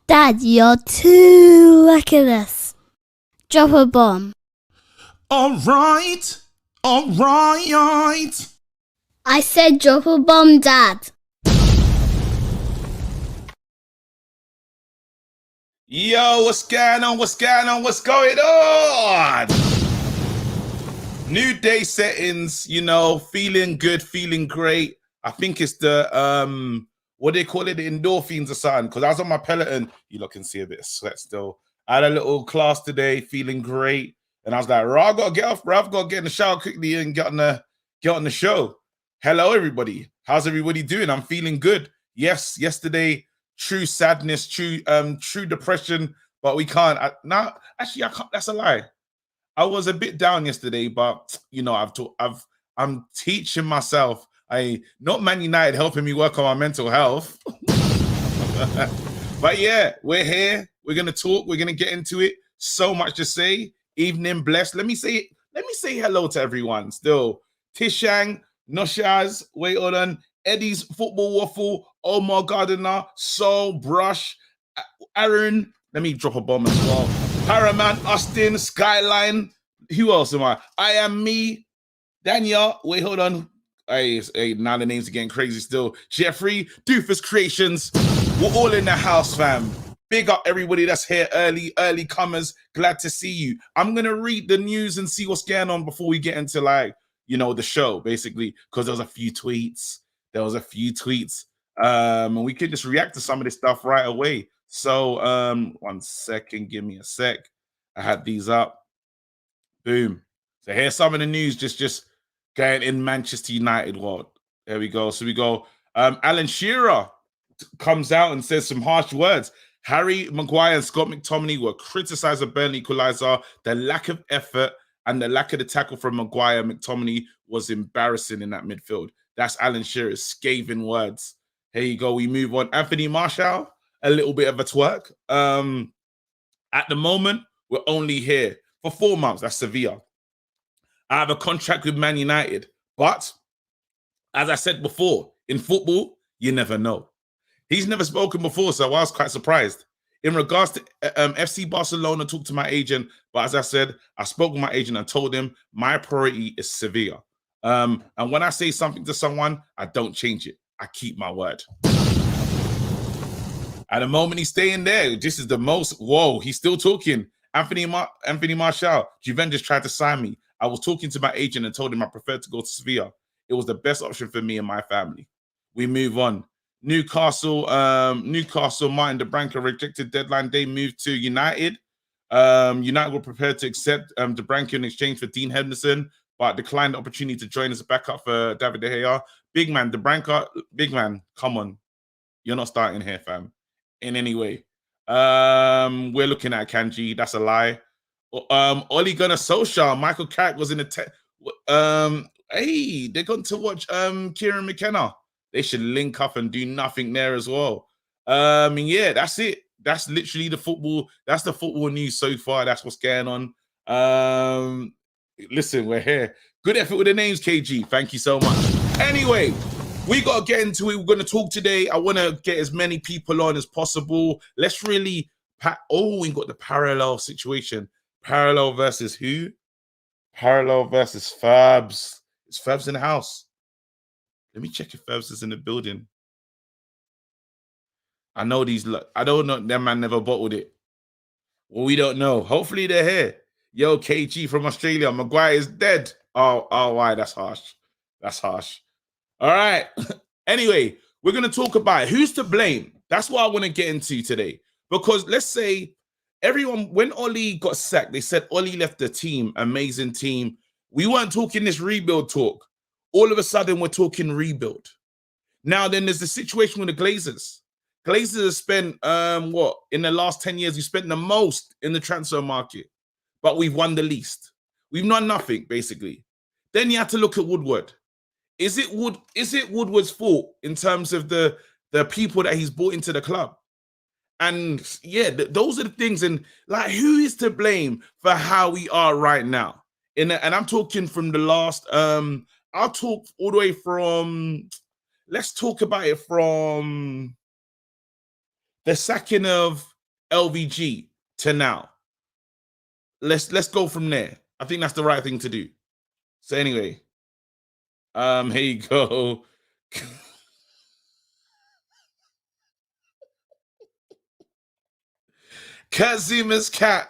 Dad, you're too reckless. Drop a bomb. All right. I said drop a bomb, Dad. Yo, what's going on? What's going on? New day settings, you know, feeling good, feeling great. I think it's the what do they call it, the endorphins or something, because I was on my Peloton. You lot can see a bit of sweat still. I had a little class today, feeling great. And I was like, I gotta get off, bro. I've got to get in the shower quickly and get on the show. Hello, everybody. How's everybody doing? I'm feeling good. Yes, yesterday, true sadness, true depression, but we can't. I can't. That's a lie. I was a bit down yesterday, but you know, I'm teaching myself. Not Man United helping me work on my mental health. But yeah, we're here. We're gonna talk. We're gonna get into it. So much to say. Evening blessed. Let me say hello to everyone. Still, Tishang, Noshaz, wait, hold on. Eddie's Football Waffle, Omar Gardiner, Soul, Brush, Aaron. Let me drop a bomb as well. Paramount, Austin, Skyline. Who else am I? I am me. Daniel. Wait, hold on. Hey, now the names are getting crazy still. Jeffrey, Doofus Creations. We're all in the house, fam. Big up everybody that's here early comers. Glad to see you. I'm going to read the news and see what's going on before we get into, like, you know, the show, basically, because there was a few tweets. And we could just react to some of this stuff right away. So, 1 second. Give me a sec. I had these up. Boom. So here's some of the news just going in Manchester United world. There we go. So we go. Alan Shearer comes out and says some harsh words. Harry Maguire and Scott McTominay were criticized of Burnley equalizer. The lack of effort and the lack of the tackle from Maguire and McTominay was embarrassing in that midfield. That's Alan Shearer's scathing words. Here you go. We move on. Anthony Martial, a little bit of a twerk. At the moment, we're only here for 4 months. That's Sevilla. I have a contract with Man United. But, as I said before, in football, you never know. He's never spoken before, so I was quite surprised. In regards to FC Barcelona, talked to my agent, but as I said, I spoke with my agent and told him my priority is Sevilla. And when I say something to someone, I don't change it. I keep my word. At the moment he's staying there, this is the most, whoa, he's still talking. Anthony Martial, Juventus tried to sign me. I was talking to my agent and told him I preferred to go to Sevilla. It was the best option for me and my family. We move on. Newcastle, Martin de Branca rejected deadline day move to United. United were prepared to accept de Branca in exchange for Dean Henderson, but declined the opportunity to join as a backup for David De Gea. Big man, de Branca, big man, come on. You're not starting here, fam, in any way. We're looking at Kanji. That's a lie. Ole Gunnar Solskjaer, Michael Carrick was in the hey, they're going to watch Kieran McKenna. They should link up and do nothing there as well. Yeah, that's it. That's literally the football. That's the football news so far. That's what's going on. Listen, we're here. Good effort with the names, KG. Thank you so much. Anyway, we got to get into it. We're going to talk today. I want to get as many people on as possible. Let's really... we got the parallel situation. Parallel versus who? Parallel versus Fabs. Is Fabs in the house? Let me check if Fabs is in the building. I know these... I don't know. That man never bottled it. Well, we don't know. Hopefully they're here. Yo, KG from Australia. Maguire is dead. Oh, why? That's harsh. That's harsh. All right. Anyway, we're going to talk about who's to blame. That's what I want to get into today. Because let's say everyone, when Oli got sacked, they said Oli left the team, amazing team. We weren't talking this rebuild talk. All of a sudden, we're talking rebuild. Now, then there's the situation with the Glazers. Glazers have spent, in the last 10 years, we spent the most in the transfer market, but we've won the least. We've done nothing, basically. Then you have to look at Woodward. Is it Woodward's fault in terms of the people that he's brought into the club? And yeah, those are the things. And like, who is to blame for how we are right now? And I'm talking from the last, I'll talk all the way from, let's talk about it from the sacking of LVG to now. Let's go from there. I think that's the right thing to do. So anyway, here you go. Kazima's cat.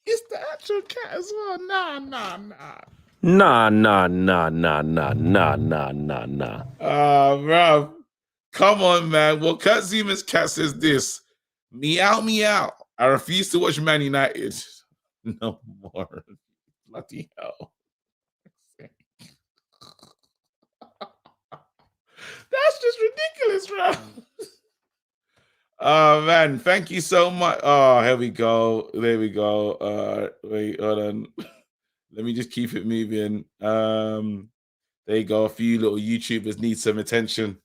It's the actual cat as well. Nah. Nah. Bro. Come on, man. Well, Kazima's cat says this. Meow, meow. I refuse to watch Man United. No more. Bloody hell. That's just ridiculous, bro. Oh man, thank you so much. Oh, here we go. There we go. Wait, hold on. Let me just keep it moving. There you go. A few little YouTubers need some attention.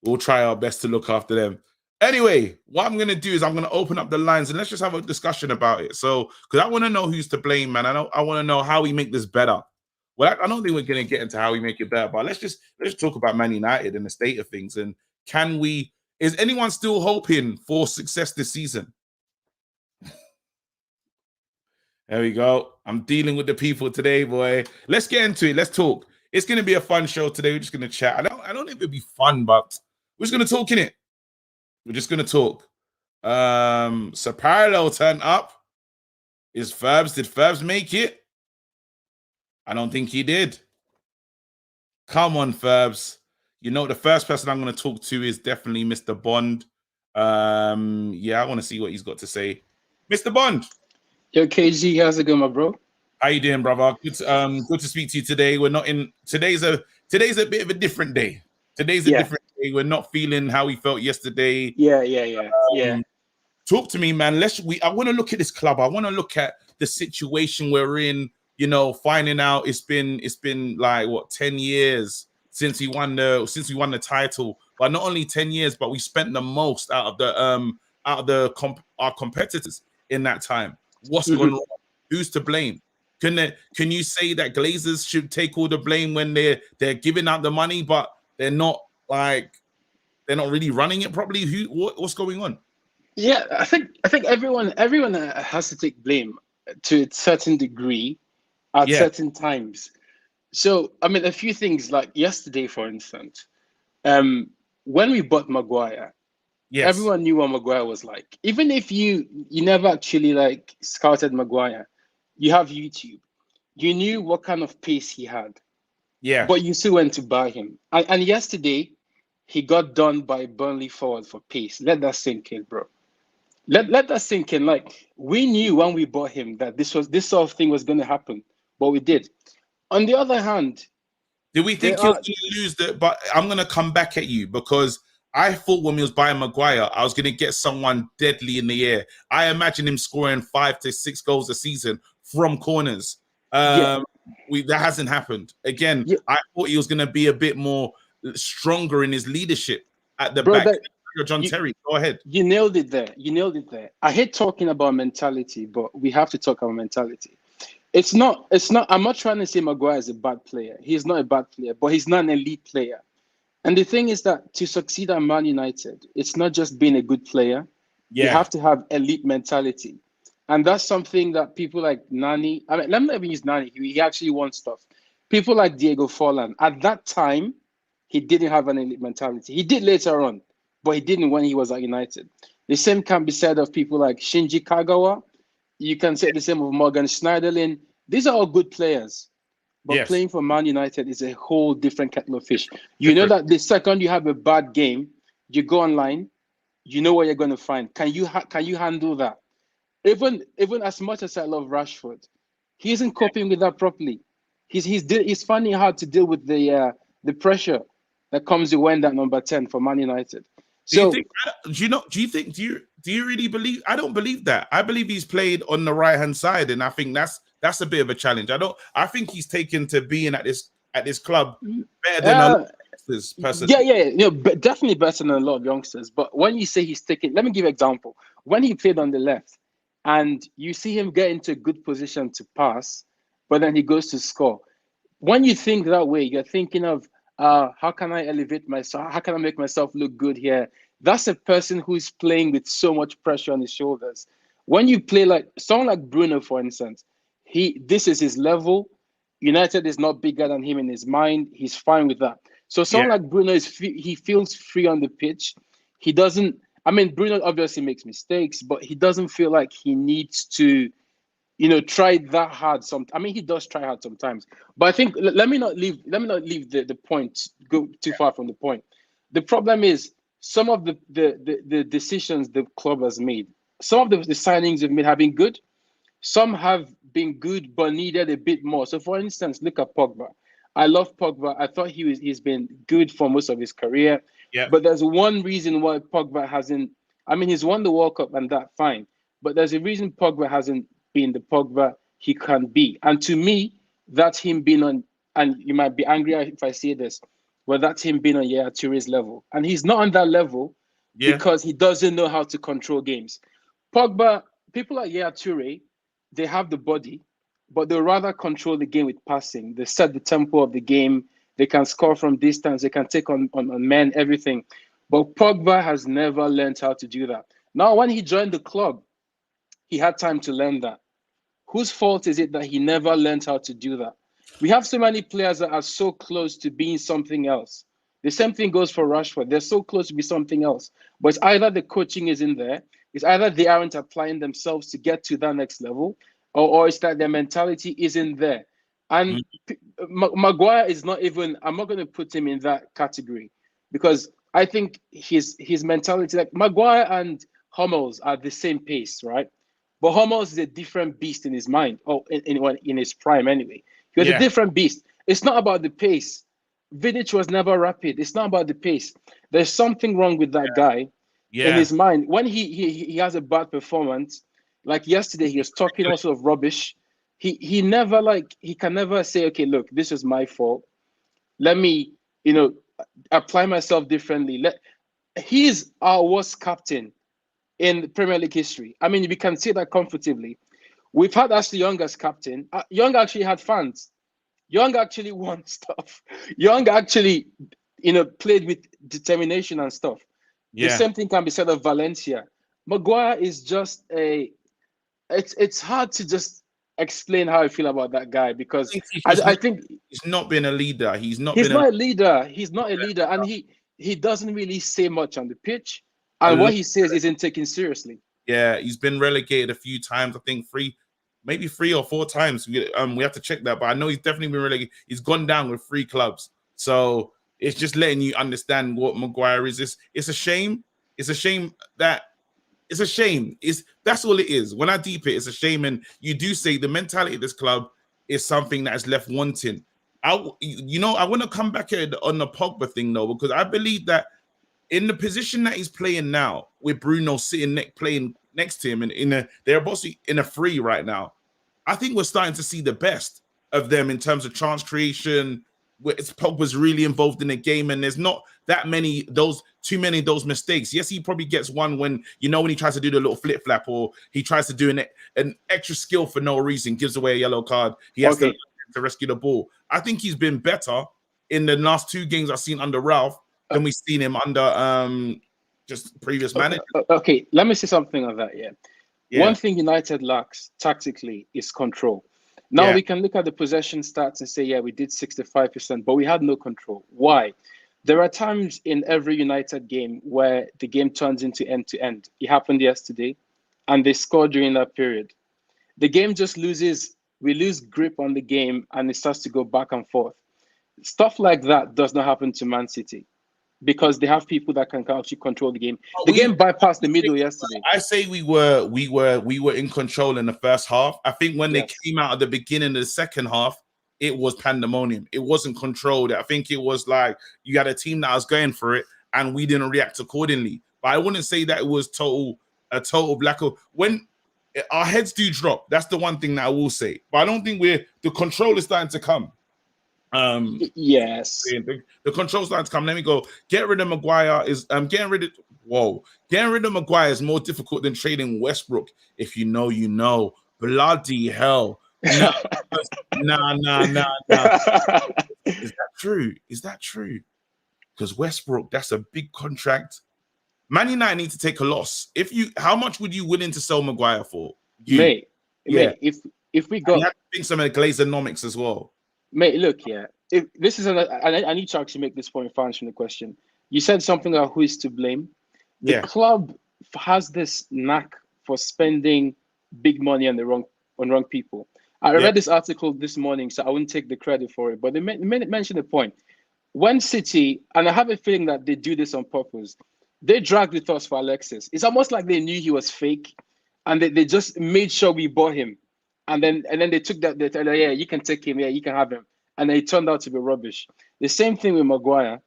We'll try our best to look after them. Anyway, what I'm gonna do is I'm gonna open up the lines and let's just have a discussion about it. So, because I want to know who's to blame, man. I want to know how we make this better. Well, I don't think we're gonna get into how we make it better, but let's just talk about Man United and the state of things. And can we? Is anyone still hoping for success this season? There we go. I'm dealing with the people today, boy. Let's get into it. Let's talk. It's gonna be a fun show today. We're just gonna chat. I don't think it'll be fun, but we're just gonna talk in it. We're just gonna talk. So Parallel turned up. Did Ferbs make it? I don't think he did. Come on, Ferbs. You know, the first person I'm going to talk to is definitely Mr. Bond. Yeah, I want to see what he's got to say. Mr. Bond. Yo, KG, how's it going, my bro? How you doing, brother? Good to speak to you today. We're not in today's a bit of a different day. Today's a different day. We're not feeling how we felt yesterday. Yeah. Talk to me, man. I want to look at this club. I want to look at the situation we're in. You know, finding out it's been like what 10 years since we won the title. But not only 10 years, but we spent the most out of our competitors in that time. What's going on? Who's to blame? Can you say that Glazers should take all the blame when they're giving out the money, but they're not really running it properly? What's going on? Yeah, I think everyone has to take blame to a certain degree at certain times. So I mean, a few things like yesterday, for instance, when we bought Maguire, everyone knew what Maguire was like. Even if you never actually like scouted Maguire, you have YouTube. You knew what kind of pace he had. Yeah. But you still went to buy him. And yesterday, he got done by Burnley forward for pace. Let that sink in, bro. Let that sink in. Like, we knew when we bought him that this sort of thing was going to happen, but we did. On the other hand, did we think he was going to lose the? But I'm going to come back at you because I thought when we was buying Maguire, I was going to get someone deadly in the air. I imagine him scoring 5 to 6 goals a season from corners. That hasn't happened. Again, I thought he was going to be a bit more stronger in his leadership at the back. John Terry, go ahead. You nailed it there. I hate talking about mentality, but we have to talk about mentality. It's not. I'm not trying to say Maguire is a bad player. He's not a bad player, but he's not an elite player. And the thing is that to succeed at Man United, it's not just being a good player. You have to have elite mentality. And that's something that people like Nani, I mean, let me even use Nani. He actually won stuff. People like Diego Forlan, at that time, he didn't have an elite mentality. He did later on, but he didn't when he was at United. The same can be said of people like Shinji Kagawa. You can say the same of Morgan Schneiderlin. These are all good players. But playing for Man United is a whole different kettle of fish. You know that the second you have a bad game, you go online, you know what you're going to find. Can you handle that? Even as much as I love Rashford, he isn't coping with that properly. He's finding it hard to deal with the pressure that comes with wearing that number 10 for Man United. So do you really believe? I don't believe that. I believe he's played on the right hand side, and I think that's a bit of a challenge. I think he's taken to being at this club better than a lot of youngsters, personally. Yeah, but definitely better than a lot of youngsters. But when you say he's taking, let me give you an example. When he played on the left, and you see him get into a good position to pass, but then he goes to score. When you think that way, you're thinking of how can I elevate myself? How can I make myself look good here That's a person who's playing with so much pressure on his shoulders. When you play like someone like Bruno, for instance, this is his level. United is not bigger than him in his mind. He's fine with that. So someone like Bruno he feels free on the pitch. He doesn't. I mean, Bruno obviously makes mistakes, but he doesn't feel like he needs to, try that hard. I mean, he does try hard sometimes. But I think let me not leave the point, go too far from the point. The problem is some of the decisions the club has made. Some of the signings they've made have been good. Some have been good but needed a bit more. So, for instance, look at Pogba. I love Pogba. I thought he's been good for most of his career. Yeah. But there's one reason why Pogba hasn't. I mean, he's won the World Cup and that fine. But there's a reason Pogba hasn't been the Pogba he can be. And to me, that's him being on. And you might be angry if I say this, but that's him being on Yaya Touré's level. And he's not on that level because he doesn't know how to control games. Pogba, people like Yaya Touré, they have the body, but they'll rather control the game with passing. They set the tempo of the game. They can score from distance. They can take on men, everything. But Pogba has never learned how to do that. Now, when he joined the club, he had time to learn that. Whose fault is it that he never learned how to do that? We have so many players that are so close to being something else. The same thing goes for Rashford. They're so close to be something else. But it's either the coaching is in there, it's either they aren't applying themselves to get to that next level, or it's that their mentality isn't there. And Maguire is not even, I'm not going to put him in that category because I think his mentality, like Maguire and Hummels are the same pace, right? But Hummels is a different beast in his mind, or in his prime anyway. He was a different beast. It's not about the pace. Vidic was never rapid. It's not about the pace. There's something wrong with that guy in his mind. When he has a bad performance, like yesterday, he was talking all sort of rubbish. He can never say, okay, look, this is my fault. Let me, apply myself differently. He's our worst captain in Premier League history. I mean, we can say that comfortably. We've had Ashley Young as captain. Young actually had fans. Young actually won stuff. Young actually, played with determination and stuff. The same thing can be said of Valencia. Maguire is just it's hard to just explain how I feel about that guy because I think he's not been a leader. He's not a leader. He's not a leader, and he doesn't really say much on the pitch. And what he says isn't taken seriously. Yeah, he's been relegated a few times. I think maybe 3 or 4 times. We have to check that, but I know he's definitely been relegated. He's gone down with 3 clubs. So it's just letting you understand what Maguire is. It's a shame. It's a shame. That's all it is. When I deep it, it's a shame. And you do say the mentality of this club is something that is left wanting. I want to come back on the Pogba thing though, because I believe that in the position that he's playing now, with Bruno sitting playing next to him, and they're mostly in a free right now. I think we're starting to see the best of them in terms of chance creation. Pogba's really involved in the game, and there's not too many of those mistakes. Yes, he probably gets one when he tries to do the little flip flap, or he tries to do an extra skill for no reason, gives away a yellow card. He has to rescue the ball. I think he's been better in the last 2 games I've seen under Ralph than we've seen him under just previous manager. Okay, let me say something on that. One thing United lacks tactically is control. Now we can look at the possession stats and say, we did 65%, but we had no control. Why? There are times in every United game where the game turns into end-to-end. It happened yesterday, and they scored during that period. The game just we lose grip on the game, and it starts to go back and forth. Stuff like that does not happen to Man City because they have people that can actually control the game. The game bypassed the middle yesterday. I say we were in control in the first half. I think when they came out at the beginning of the second half, it was pandemonium. It wasn't controlled. I think it was like you had a team that was going for it, and we didn't react accordingly. But I wouldn't say that it was a total lack of when our heads do drop. That's the one thing that I will say. But I don't think the control is starting to come. Yes, the control starting to come. Let me go. Get rid of Maguire is getting rid of Maguire is more difficult than trading Westbrook. If you know, you know. Bloody hell. Nah. Is that true? Because Westbrook, that's a big contract. Man United need to take a loss. How much would you willing to sell Maguire for? Mate, if we got, you have to think some of the Glazeronomics as well. Mate, look, if this is I need to actually make this point for answering the question. You said something about who is to blame. The club has this knack for spending big money on wrong people. I read this article this morning, so I wouldn't take the credit for it, but they mentioned the point. When City, and I have a feeling that they do this on purpose, they dragged with us for Alexis. It's almost like they knew he was fake, and they just made sure we bought him. And then they took that, they said, yeah, you can take him, yeah, you can have him. And then it turned out to be rubbish. The same thing with Maguire.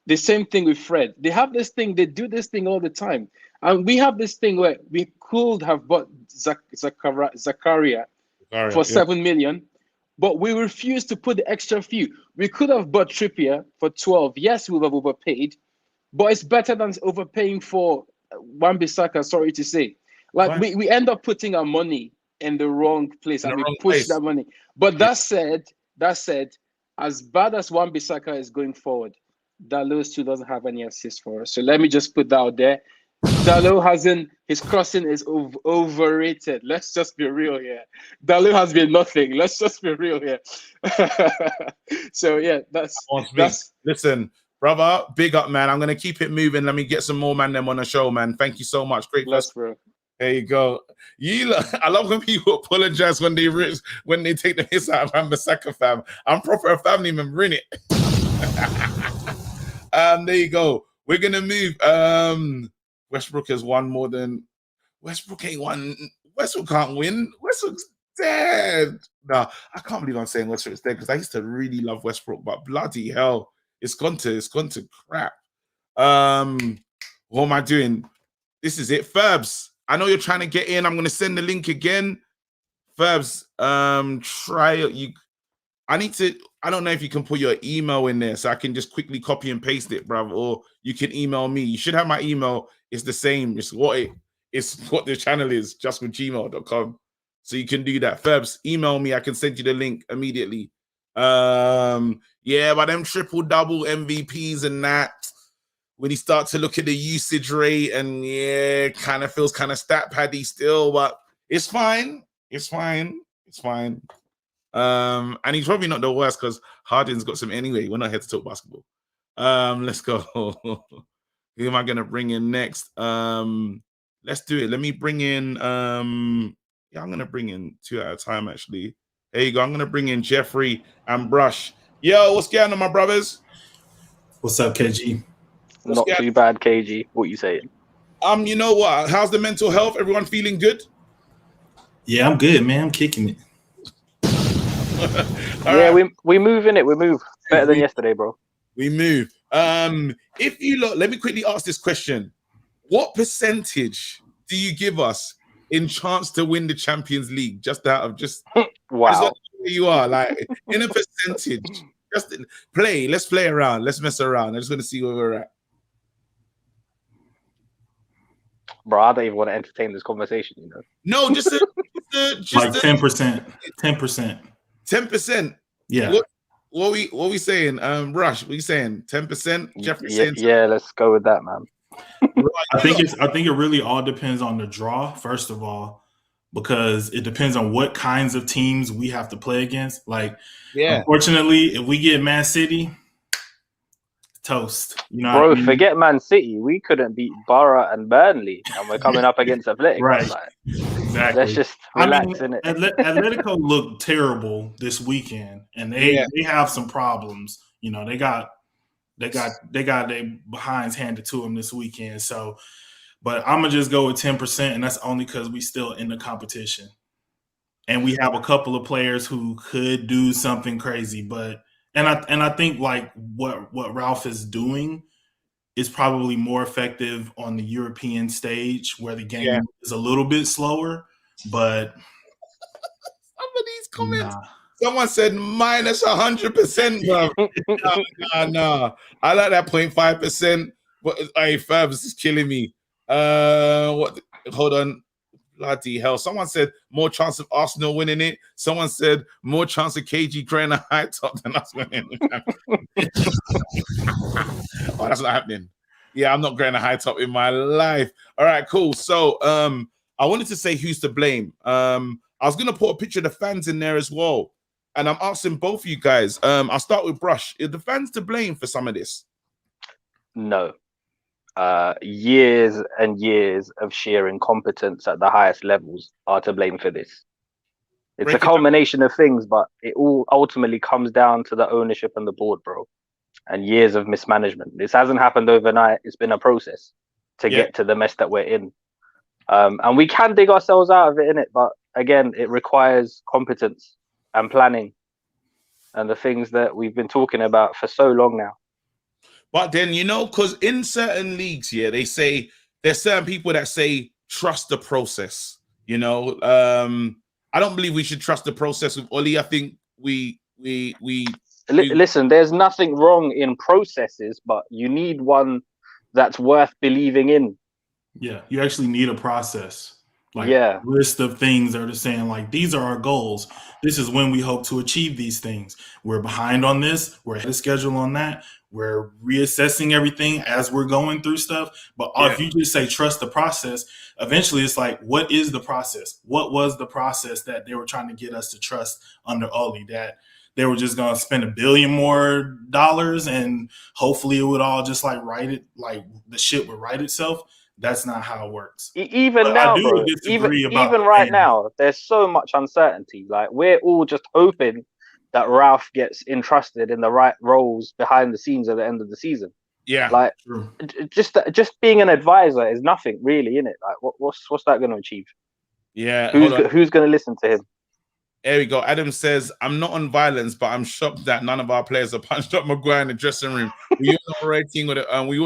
The same thing with Fred. They have this thing, they do this thing all the time. And we have this thing where we could have bought Zakaria for 7 million, but we refuse to put the extra few. We could have bought Trippier for 12. Yes, we would have overpaid, but it's better than overpaying for Wan-Bissaka, sorry to say. Like, we end up putting our money in the wrong place, and we push that money. But that said, as bad as Wan-Bissaka is going forward, Dalot still doesn't have any assists for us. So let me just put that out there. Dalot his crossing is overrated. Let's just be real here. Dalot has been nothing. Let's just be real here. So yeah, that's listen, brother, big up, man. I'm gonna keep it moving. Let me get some more man them on the show, man. Thank you so much. Great bless, bro. There you go. I love when people apologize when they take the hits out of Wan-Bissaka, fam. I'm proper a family member, innit? There you go. We're gonna move. Westbrook has won more than Westbrook ain't won. Westbrook can't win. Westbrook's dead. Nah, I can't believe I'm saying Westbrook's dead because I used to really love Westbrook, but bloody hell, it's gone to crap. What am I doing? This is it, Ferbs. I know you're trying to get in. I'm going to send the link again. Ferbs, try it. I don't know if you can put your email in there so I can just quickly copy and paste it, bro. Or you can email me. You should have my email. It's the same. It's what the channel is, justwithgmail.com. So you can do that. Ferbs, email me. I can send you the link immediately. Yeah, but them triple-double MVPs and that, when you start to look at the usage rate, and yeah, kind of feels kind of stat paddy still, but it's fine. It's fine. It's fine. And he's probably not the worst because Harden's got some anyway. We're not here to talk basketball. Let's go. Who am I gonna bring in next? Let's do it. Let me bring in I'm gonna bring in 2 at a time actually. There you go. I'm gonna bring in Jeffrey and Brush. Yo, what's going on, my brothers? What's up, KG? Not too bad, KG. What you saying? You know what? How's the mental health? Everyone feeling good? Yeah, I'm good, man. I'm kicking it. Yeah, right. we move in it. We move better than yesterday, bro. We move. If you look, let me quickly ask this question: what percentage do you give us in chance to win the Champions League? Just out of wow, where you are, like in a percentage. Just play. Let's play around. Let's mess around. I just want to see where we're at. Bro, I don't even want to entertain this conversation, you know. No, just like 10%. 10%. 10%. Yeah. What we saying? Rush, what are you saying? 10%? Jeffrey saying yeah, let's go with that, man. I think it really all depends on the draw, first of all, because it depends on what kinds of teams we have to play against. Like, unfortunately, if we get Man City, toast. You know, bro, forget Man City. We couldn't beat Borough and Burnley, and we're coming up against Atletico. Right. Like, exactly. Let's just relax in it. Atletico looked terrible this weekend, and they have some problems. You know, they got their behinds handed to them this weekend. So, but I'm gonna just go with 10%, and that's only because we still in the competition, and we have a couple of players who could do something crazy, but. And I think like what Ralph is doing is probably more effective on the European stage where the game is a little bit slower. But some of these comments, someone said minus 100%, bro. Nah. I like that 0.5%. But hey, Fabs is killing me. What? Hold on. Bloody hell. Someone said more chance of Arsenal winning it. Someone said more chance of KG growing a high top than us winning it. Oh, that's not happening. Yeah, I'm not going to high top in my life. All right, cool. So I wanted to say who's to blame. I was gonna put a picture of the fans in there as well. And I'm asking both of you guys. I'll start with Brush. Are the fans to blame for some of this? No. Years and years of sheer incompetence at the highest levels are to blame for this. It's a culmination of things, but it all ultimately comes down to the ownership and the board, bro. And years of mismanagement. This hasn't happened overnight. It's been a process to get to the mess that we're in. And we can dig ourselves out of it, innit? But again, it requires competence and planning and the things that we've been talking about for so long now. But then, because in certain leagues, they say there's certain people that say trust the process. I don't believe we should trust the process with Oli. I think we listen. There's nothing wrong in processes, but you need one that's worth believing in. Yeah, you actually need a process. A list of things that are saying, like, these are our goals. This is when we hope to achieve these things. We're behind on this. We're ahead of schedule on that. We're reassessing everything as we're going through stuff. But if you just say trust the process, eventually it's like, what is the process? What was the process that they were trying to get us to trust under Oli? That they were just going to spend $1 billion more and hopefully it would all just like the shit would right itself. That's not how it works. Even now, bro, even right now, there's so much uncertainty. Like, we're all just hoping that Ralph gets entrusted in the right roles behind the scenes at the end of the season. Yeah, like true. just being an advisor is nothing really, innit? Like, what's that going to achieve? Yeah, who's going to listen to him? There we go. Adam says, I'm not on violence, but I'm shocked that none of our players have punched up Maguire in the dressing room. We all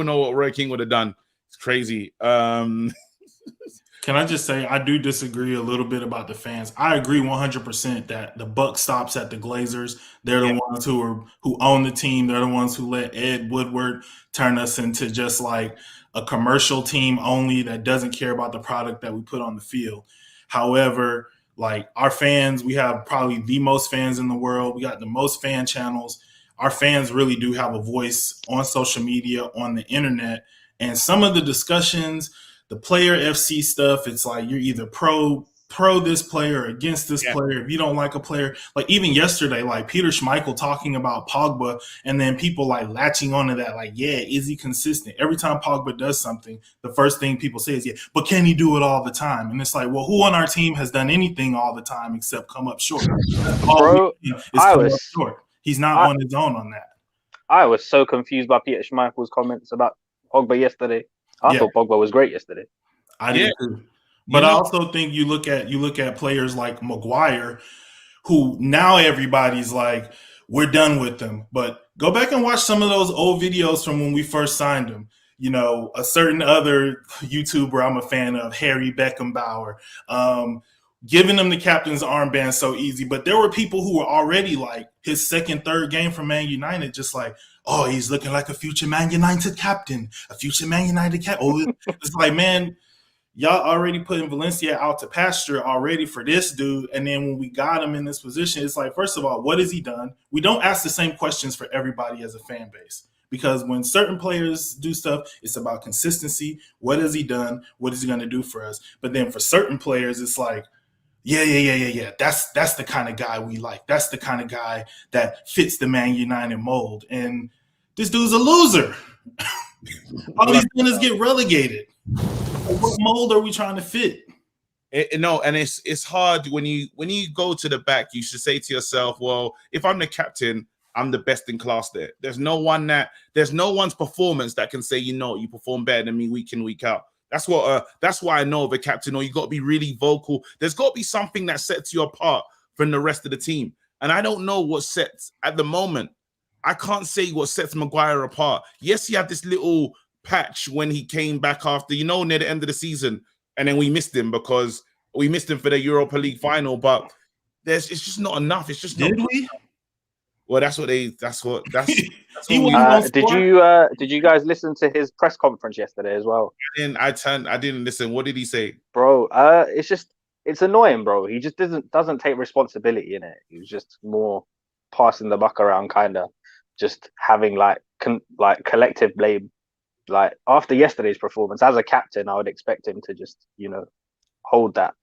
know what Roy King would have done. It's crazy. Can I just say, I do disagree a little bit about the fans. I agree 100% that the buck stops at the Glazers. They're the ones who own the team. They're the ones who let Ed Woodward turn us into just like a commercial team only that doesn't care about the product that we put on the field. However, like, our fans, we have probably the most fans in the world. We got the most fan channels. Our fans really do have a voice on social media, on the internet. And some of the discussions, the player FC stuff, it's like you're either pro this player or against this player. If you don't like a player, like even yesterday, like Peter Schmeichel talking about Pogba, and then people like latching onto that, like, is he consistent? Every time Pogba does something, the first thing people say is, but can he do it all the time? And it's like, well, who on our team has done anything all the time except come up short? Bro, He's not on his own on that. I was so confused by Peter Schmeichel's comments about Pogba yesterday. I thought Pogba was great yesterday. I did too. But I also think you look at players like Maguire, who now everybody's like, we're done with them. But go back and watch some of those old videos from when we first signed him. A certain other YouTuber I'm a fan of, Harry Beckenbauer, giving him the captain's armband so easy. But there were people who were already like his second, third game for Man United, just like, oh, he's looking like a future Man United captain, It's like, man, y'all already putting Valencia out to pasture already for this dude. And then when we got him in this position, it's like, first of all, what has he done? We don't ask the same questions for everybody as a fan base. Because when certain players do stuff, it's about consistency. What has he done? What is he going to do for us? But then for certain players, it's like, yeah. That's the kind of guy we like. That's the kind of guy that fits the Man United mold. And this dude's a loser. All he's doing is get relegated. What mold are we trying to fit? And it's hard when you go to the back. You should say to yourself, well, if I'm the captain, I'm the best in class there. There's no one's performance that can say, you perform better than me week in, week out. That's why I know of a captain, or you got to be really vocal. There's got to be something that sets you apart from the rest of the team. And I don't know what sets at the moment. I can't say what sets Maguire apart. Yes, he had this little patch when he came back after, near the end of the season, and then we missed him because we missed him for the Europa League final. But it's just not enough. It's just did not. We? Well, that's what. Did you guys listen to his press conference yesterday as well? I didn't listen. What did he say, bro? It's annoying, bro. He just doesn't take responsibility in it. He was just more passing the buck around, kind of just having like collective blame. like after yesterday's performance, as a captain, I would expect him to just, hold that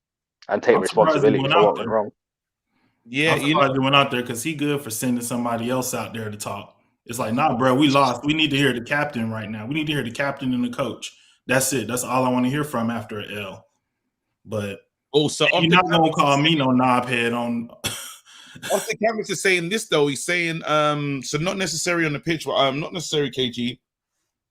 and take I'm surprised he responsibility went for out what went there. wrong. Yeah, I'm surprised he went out there because he good for sending somebody else out there to talk. It's like, nah, bro, we lost. We need to hear the captain right now. We need to hear the captain and the coach. That's it. That's all I want to hear from after an L. But also you're not gonna call me no knobhead on. Off the canvas is saying this though. He's saying so not necessarily on the pitch, but not necessarily KG.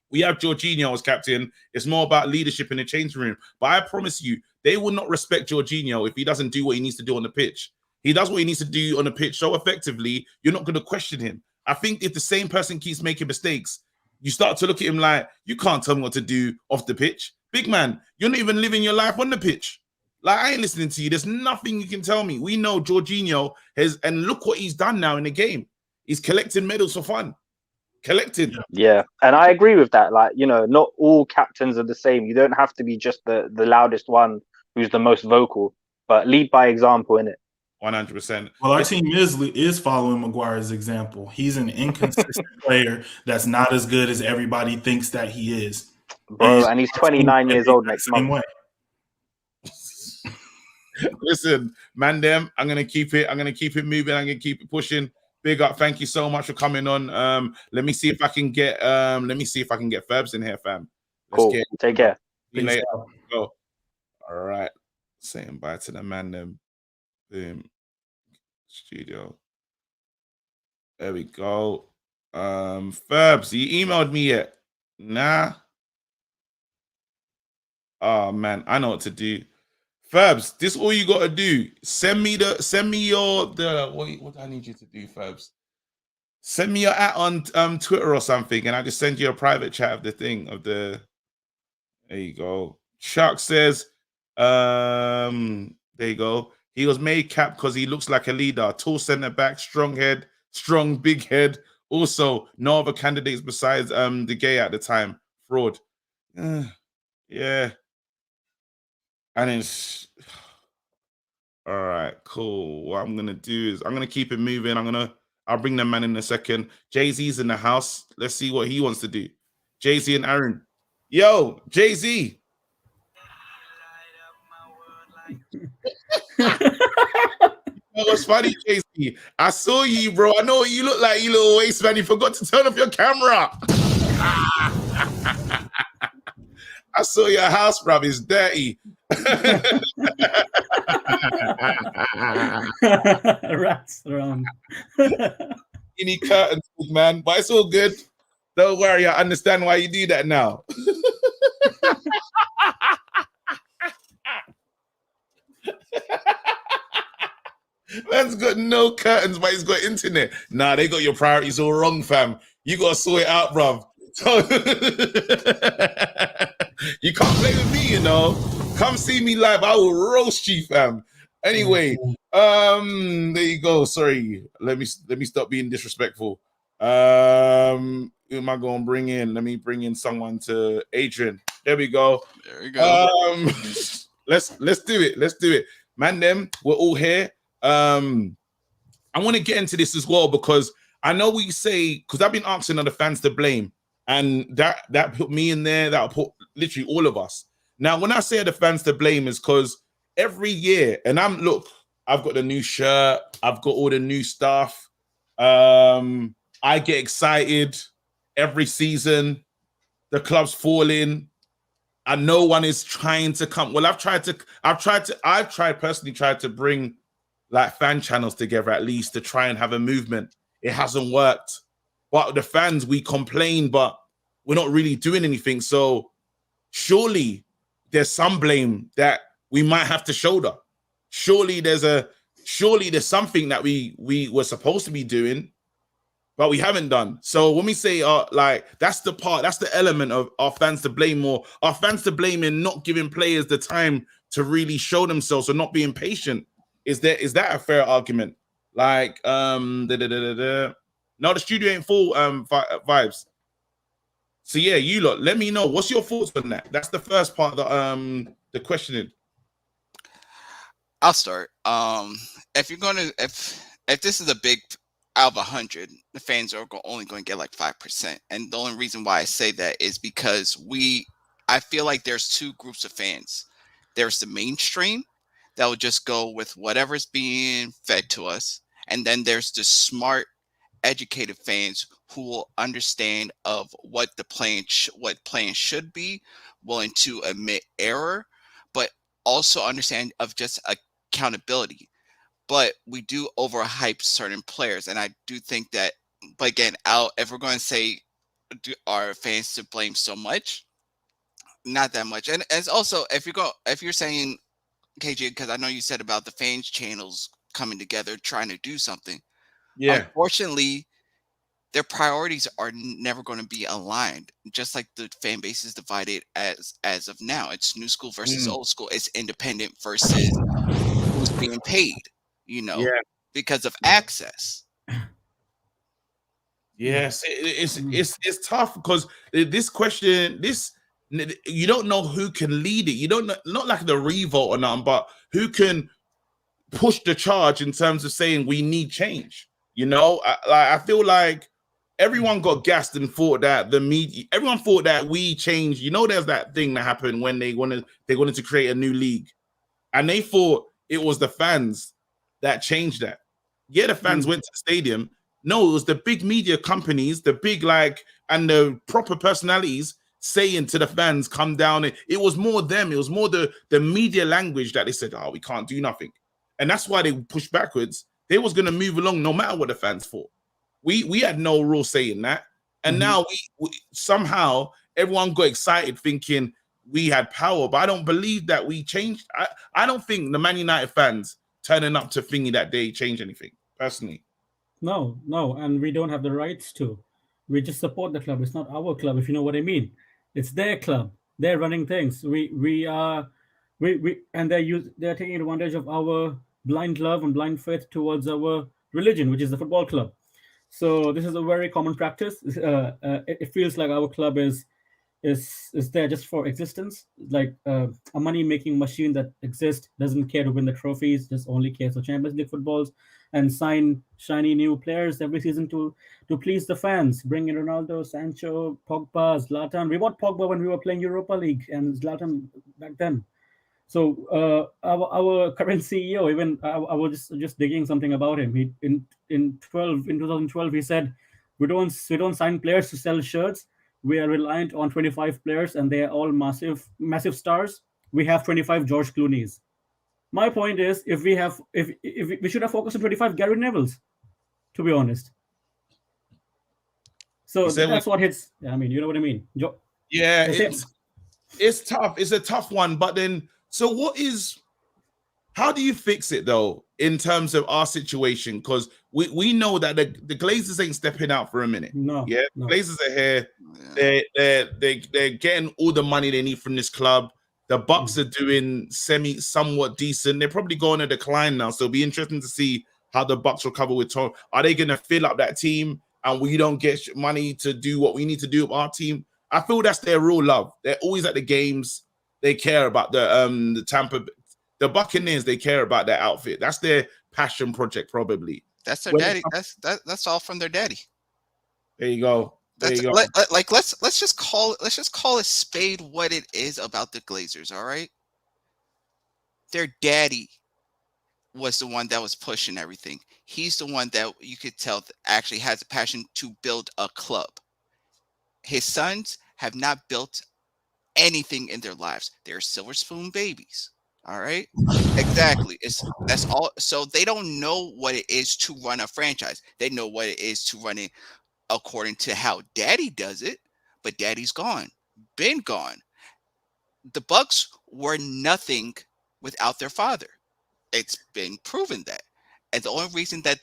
We have Jorginho as captain. It's more about leadership in the changing room. But I promise you, they will not respect Jorginho if he doesn't do what he needs to do on the pitch. He does what he needs to do on the pitch so effectively, you're not going to question him. I think if the same person keeps making mistakes, you start to look at him like, you can't tell me what to do off the pitch. Big man, you're not even living your life on the pitch. Like, I ain't listening to you. There's nothing you can tell me. We know Jorginho has, and look what he's done now in the game. He's collecting medals for fun. Collected. Yeah, and I agree with that. Like, not all captains are the same. You don't have to be just the loudest one who's the most vocal, but lead by example, innit? 100%. Well, our team is following Maguire's example. He's an inconsistent player that's not as good as everybody thinks that he is. Bro, and he's 29 years old next month. Way. Listen, man, I'm gonna keep it moving. I'm gonna keep it pushing. Big up, thank you so much for coming on. Let me see if I can get Ferbs in here, fam. Cool. Take care. See you later. Go. All right. Saying bye to the man, them. Boom. Studio. There we go. Ferbs, you emailed me yet? Nah. Oh man, I know what to do. Ferbs, this all you gotta do. Send me what do I need you to do, Ferbs? Send me your on Twitter or something, and I'll just send you a private chat of the thing of the. There you go. Chuck says, there you go. He was made cap because he looks like a leader, tall centre back, strong head, strong big head. Also, no other candidates besides the gay at the time. Fraud. Yeah. And it's all right, cool. What I'm gonna do is I'm gonna keep it moving. I'll bring the man in a second. Jay-Z's in the house. Let's see what he wants to do. Jay-Z and Aaron. Yo, Jay-Z. What's funny, Jay-Z? I saw you, bro. I know what you look like, you little waste man. You forgot to turn off your camera. I saw your house, bruv. It's dirty. Rats around. You need curtains, man, but it's all good. Don't worry, I understand why you do that now. Man's got no curtains, but he's got internet. Nah, they got your priorities all wrong, fam. You gotta sort it out, bruv. You can't play with me, Come see me live. I will roast you, fam. Anyway, there you go. Sorry. Let me stop being disrespectful. Who am I gonna bring in? Let me bring in someone to Adrian. There we go. There we go. Let's do it. Let's do it. Man, we're all here. I want to get into this as well because I know we say, because I've been asking other fans to blame, and that put me in there, that put literally all of us. Now, when I say the fans to blame is because every year, and I've got the new shirt, I've got all the new stuff. I get excited every season. The club's falling, and no one is trying to come. Well, I've personally tried to bring like fan channels together at least to try and have a movement. It hasn't worked. But the fans, we complain, but we're not really doing anything. So surely there's some blame that we might have to shoulder. Surely there's something that we were supposed to be doing, but we haven't done. So when we say that's the element of our fans to blame more. Our fans to blame in not giving players the time to really show themselves or not being patient. Is that a fair argument? Like no, the studio ain't full vibes. So yeah, you lot, let me know. What's your thoughts on that? That's the first part of the questioning. I'll start. If this is a big, out of 100, the fans are only going to get like 5%. And the only reason why I say that is because I feel like there's two groups of fans. There's the mainstream that will just go with whatever's being fed to us. And then there's the smart, educated fans who will understand of what the plan should be, willing to admit error, but also understand of just accountability. But we do overhype certain players, and I do think that. But again, if we're going to say are fans to blame so much, not that much. And as also if you're saying KG, because I know you said about the fans channels coming together trying to do something. Yeah. Unfortunately, their priorities are never going to be aligned. Just like the fan base is divided as of now. It's new school versus old school. It's independent versus who's being paid. Yeah. Because of access. Yes, it's tough because this question, you don't know who can lead it. You don't know, not like the revolt or nothing, but who can push the charge in terms of saying we need change. I feel like everyone got gassed and thought that everyone thought that we changed. There's that thing that happened when they wanted to create a new league, and they thought it was the fans that changed that. Yeah, the fans went to the stadium. No, it was the big media companies, the big and the proper personalities saying to the fans, come down. It was more them. It was more the media language that they said, oh, we can't do nothing. And that's why they pushed backwards. They was going to move along no matter what the fans thought. We had no real say in that. And now we somehow everyone got excited thinking we had power. But I don't believe that we changed. I don't think the Man United fans turning up to thingy that day changed anything, personally. No, and we don't have the rights to. We just support the club. It's not our club, if you know what I mean. It's their club. They're running things. We and they're taking advantage of our blind love and blind faith towards our religion, which is the football club. So this is a very common practice. It feels like our club is there just for existence, like a money-making machine that exists, doesn't care to win the trophies, just only cares for Champions League footballs and sign shiny new players every season to please the fans. Bring in Ronaldo, Sancho, Pogba, Zlatan. We bought Pogba when we were playing Europa League and Zlatan back then. So our current CEO, even I was just digging something about him. He in 2012 he said, we don't sign players to sell shirts. We are reliant on 25 players, and they are all massive stars. We have 25 George Clooney's. My point is, if we should have focused on 25 Gary Nevilles, to be honest. So that's what hits. I mean, you know what I mean. Yeah, it's tough. It's a tough one. But then, so how do you fix it though in terms of our situation? Because we know that the Glazers ain't stepping out for a minute. No, yeah, no. Glazers are here. They're getting all the money they need from this club. The Bucks are doing somewhat decent. They're probably going to decline now, so it'll be interesting to see how the Bucks recover with Tom. Are they going to fill up that team, and we don't get money to do what we need to do with our team? I feel that's their real love. They're always at the games. They care about the Tampa, the Buccaneers. They care about their outfit. That's their passion project, probably. That's their daddy. That's all from their daddy. There you go. Let's just call it spade what it is about the Glazers. All right. Their daddy was the one that was pushing everything. He's the one that you could tell actually has a passion to build a club. His sons have not built anything in their lives. They're silver spoon babies. All right. Exactly. That's all. So they don't know what it is to run a franchise. They know what it is to run it according to how daddy does it, but daddy's gone, been gone. The Bucks were nothing without their father. It's been proven that. And the only reason that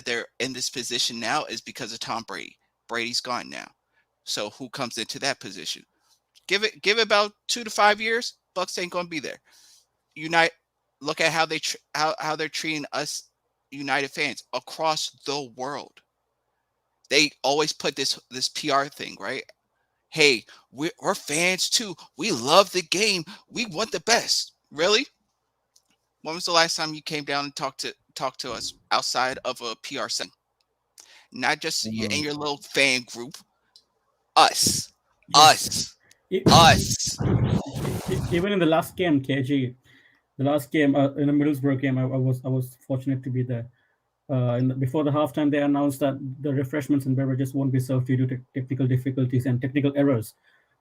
they're in this position now is because of Tom Brady. Brady's gone now. So who comes into that position? Give it about 2 to 5 years, Bucks ain't going to be there. Look at how they're treating us United fans across the world. They always put this PR thing, right? Hey, we're fans too. We love the game. We want the best. Really? When was the last time you came down and talked to us outside of a PR setting? not just in your little fan group. Us. E- Us. Even in the last game, KG, the last game in the Middlesbrough game, I was fortunate to be there. Before the halftime, they announced that the refreshments and beverages won't be served due to technical difficulties and technical errors.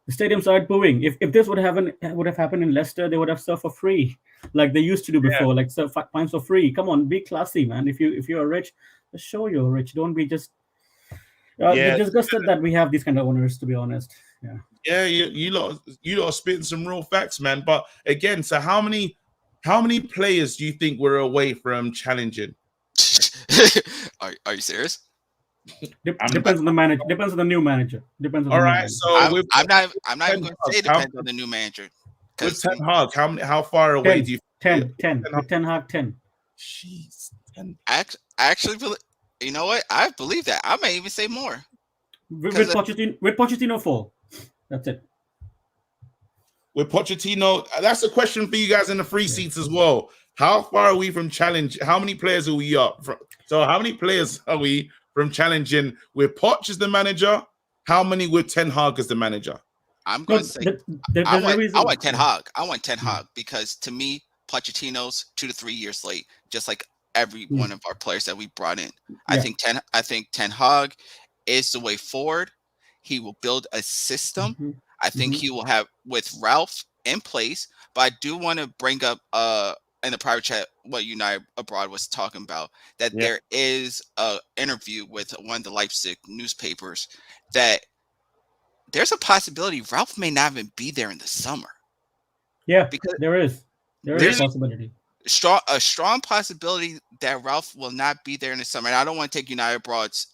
The stadium started booing. If this would have happened in Leicester, they would have served for free, like they used to do before, like serve 5 pints for free. Come on, be classy, man. If you're rich, just show you're rich. Don't be just disgusted that we have these kind of owners. To be honest, Yeah, you lot are spitting some real facts, man. But again, so how many players do you think were away from challenging? Are you serious? Depends on the manager. Depends on the new manager. Depends on All the new right, manager. so I'm not even going to say it How- depends on the new manager. with Ten Hag, how far away 10, do you 10. With Ten Hag, 10. Jeez, 10. I actually believe. You know what? I believe that. I may even say more. With Pochettino 4. That's it. With Pochettino, that's a question for you guys in the free seats as well. How far are we from challenge? How many players are we up from? So how many players are we from challenging with Poch as the manager? How many with Ten Hag as the manager? I'm going to say I want Ten Hag. I want Ten Hag because to me, Pochettino's 2 to 3 years late, just like every one of our players that we brought in. I think Ten Hag is the way forward. He will build a system. I think he will have with Ralph in place. But I do want to bring up in the private chat what United Abroad was talking about, that there is a interview with one of the Leipzig newspapers that there's a possibility Ralph may not even be there in the summer. Yeah, because there is a possibility. A strong possibility that Ralph will not be there in the summer. And I don't want to take United Abroad's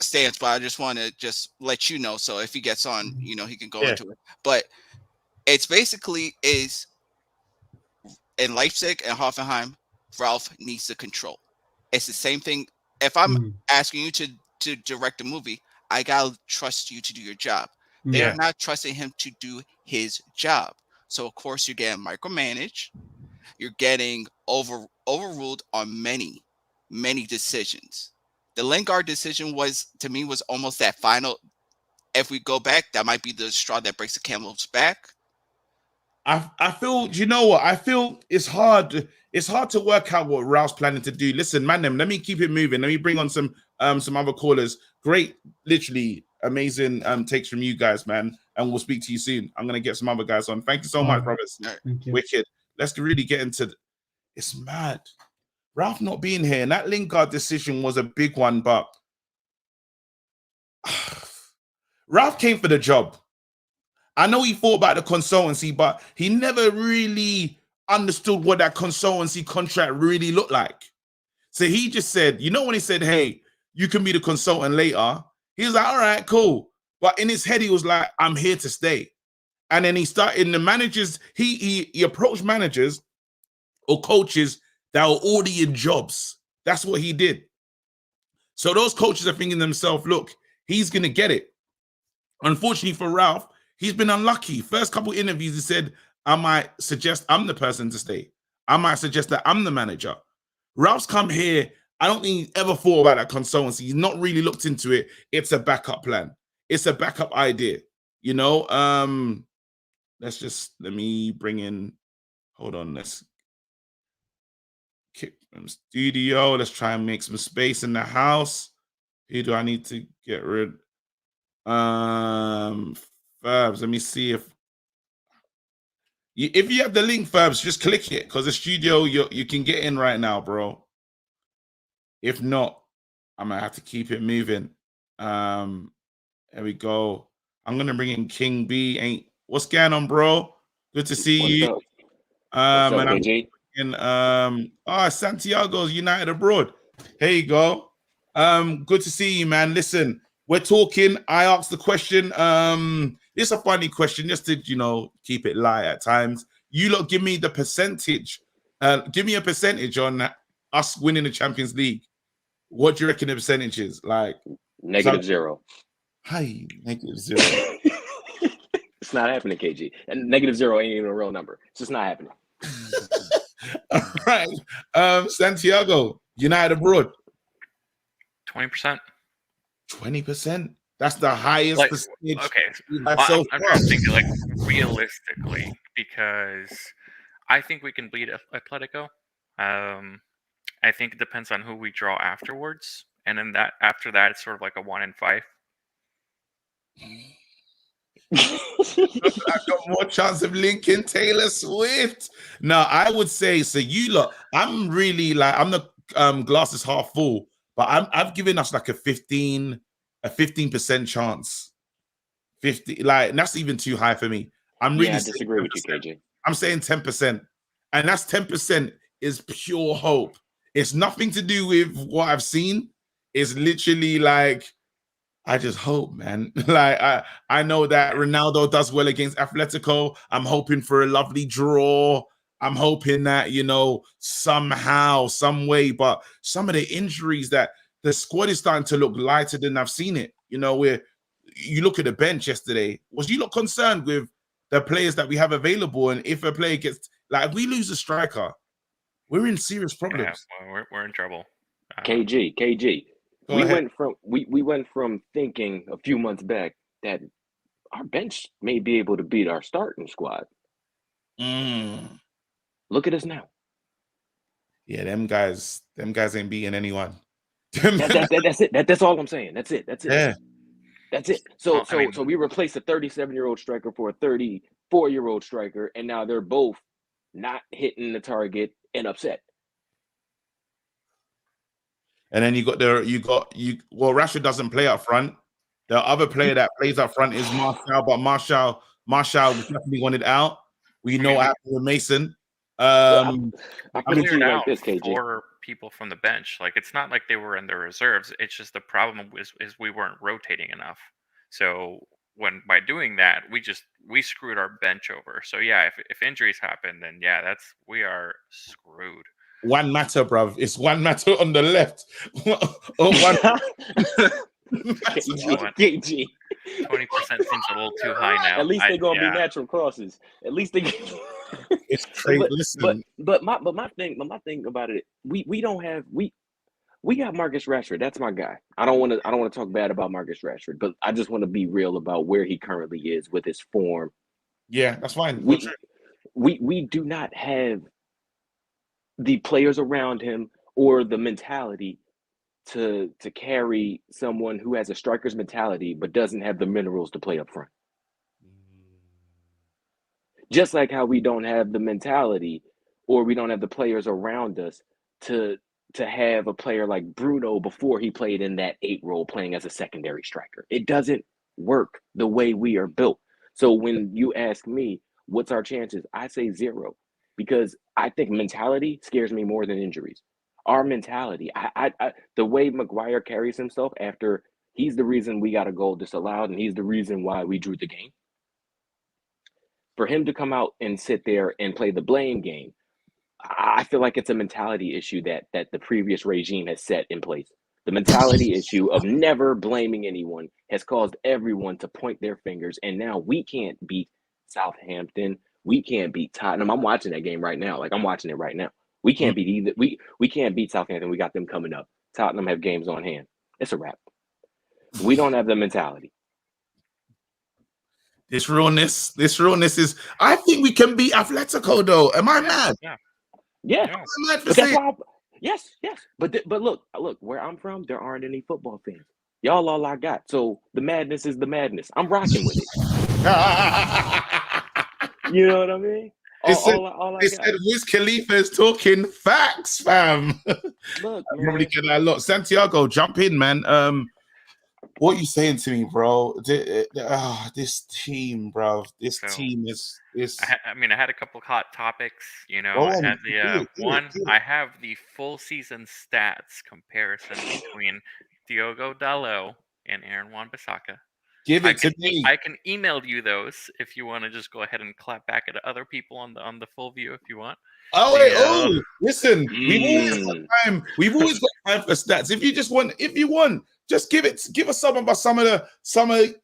stance, but I just want to just let you know. So if he gets on, he can go into it. But it's basically is in Leipzig and Hoffenheim, Ralph needs to control. It's the same thing. If I'm asking you to direct a movie, I gotta trust you to do your job. They're not trusting him to do his job. So of course you're getting micromanaged. You're getting overruled on many, many decisions. The Lingard decision was almost that final. If we go back, that might be the straw that breaks the camel's back. I feel, you know what? I feel it's hard. It's hard to work out what Ralph's planning to do. Listen, man, let me keep it moving. Let me bring on some other callers. Great, literally amazing takes from you guys, man. And we'll speak to you soon. I'm gonna get some other guys on. Thank you so much, brothers. Wicked. Let's really get into it's mad. Ralph not being here, and that Lingard decision was a big one, but Ralph came for the job. I know he thought about the consultancy, but he never really understood what that consultancy contract really looked like. So he just said, when he said, hey, you can be the consultant later, he was like, all right, cool. But in his head, he was like, I'm here to stay. And then he started in the managers, he approached managers or coaches that were already in jobs. That's what he did. So those coaches are thinking to themselves, look, he's going to get it. Unfortunately for Ralph, he's been unlucky. First couple interviews, he said, I might suggest I'm the person to stay. I might suggest that I'm the manager. Ralph's come here. I don't think he's ever thought about that consultancy. He's not really looked into it. It's a backup plan. It's a backup idea. Let me bring in, hold on. Let's kick from studio. Let's try and make some space in the house. Who do I need to get rid? Fabs, let me see if you have the link, Fabs, just click it because the studio you can get in right now, bro. If not, I'm gonna have to keep it moving. There we go. I'm gonna bring in King B. What's going on, bro? Good to see you. What's up, And I'm KG? in Santiago's United Abroad. Here you go. Good to see you, man. Listen, we're talking. I asked the question. It's a funny question, just to keep it light at times. You lot give me the percentage. Give me a percentage on us winning the Champions League. What do you reckon the percentage is? Like -0. Hi, -0. It's not happening, KG. And -0 ain't even a real number. It's just not happening. All right. Santiago, United Abroad. 20%. 20%. That's the highest Like, percentage okay, we've had I'm, so I'm far. trying to think like realistically because I think we can beat Atletico. I think it depends on who we draw afterwards, and then after that, it's sort of like a 1 in 5. I've got more chance of linking Taylor Swift. No, I would say so. You lot, I'm really like I'm the glass is half full, but I've given us like a 15% chance. 50, like that's even too high for me. I'm really I disagree with you, KJ. I'm saying 10%, and that's 10% is pure hope. It's nothing to do with what I've seen. It's literally like I just hope, man. Like I know that Ronaldo does well against Atletico. I'm hoping for a lovely draw. I'm hoping that, you know, somehow, some way, but some of the injuries that the squad is starting to look lighter than I've seen it. You know, where you look at the bench yesterday. Was you not concerned with the players that we have available? And if a player gets like if we lose a striker, we're in serious problems. Yeah, we're in trouble. KG. Go We ahead. went from thinking a few months back that our bench may be able to beat our starting squad. Look at us now. Yeah, them guys ain't beating anyone. That's it. That's all I'm saying. That's it. Yeah. That's it. So I mean, so we replaced a 37-year-old striker for a 34-year-old striker, and now they're both not hitting the target and upset. And then well, Rashford doesn't play up front. The other player that plays up front is Martial, but Martial definitely wanted out. We know what happened with Mason. I we put it to cleared you out like this, KG. 4 people from the bench. Like it's not like they were in the reserves. It's just the problem is we weren't rotating enough. So by doing that, we screwed our bench over. So yeah, if injuries happen, then yeah, we are screwed. One matter, bruv. It's one matter on the left. KG. 20% seems a little too high now. At least they're gonna be natural crosses. At least they. It's crazy. Listen, but my thing about it, we don't have we got Marcus Rashford. That's my guy. I don't want to talk bad about Marcus Rashford, but I just want to be real about where he currently is with his form. Yeah, that's fine. We do not have the players around him or the mentality to carry someone who has a striker's mentality but doesn't have the minerals to play up front. Just like how we don't have the mentality or we don't have the players around us to have a player like Bruno before he played in that 8 role playing as a secondary striker. It doesn't work the way we are built. So when you ask me, what's our chances? I say 0 because I think mentality scares me more than injuries. Our mentality, the way Maguire carries himself after he's the reason we got a goal disallowed and he's the reason why we drew the game. For him to come out and sit there and play the blame game, I feel like it's a mentality issue that the previous regime has set in place. The mentality issue of never blaming anyone has caused everyone to point their fingers, and now we can't beat Southampton. We can't beat Tottenham. I'm watching that game right now. Like I'm watching it right now. We can't beat either. We can't beat Southampton. We got them coming up. Tottenham have games on hand. It's a wrap. We don't have the mentality. This realness is. I think we can beat Atletico, though. Am I mad? Yeah. Am I mad for But saying? that's why. Yes. But look, where I'm from, there aren't any football fans. Y'all all I got. So the madness is the madness. I'm rocking with it. You know what I mean? They said Wiz Khalifa is talking facts, fam. Look, I probably get that a lot. Santiago, jump in, man. What you saying to me, bro? This team, bro. This team is. I had a couple hot topics. You know, I have the full season stats comparison between Diogo Dalot and Aaron Wan-Bissaka. Give it to me. I can email you those if you want to just go ahead and clap back at other people on the full view if you want. Listen, we've always got time for stats. If you want, just give us some of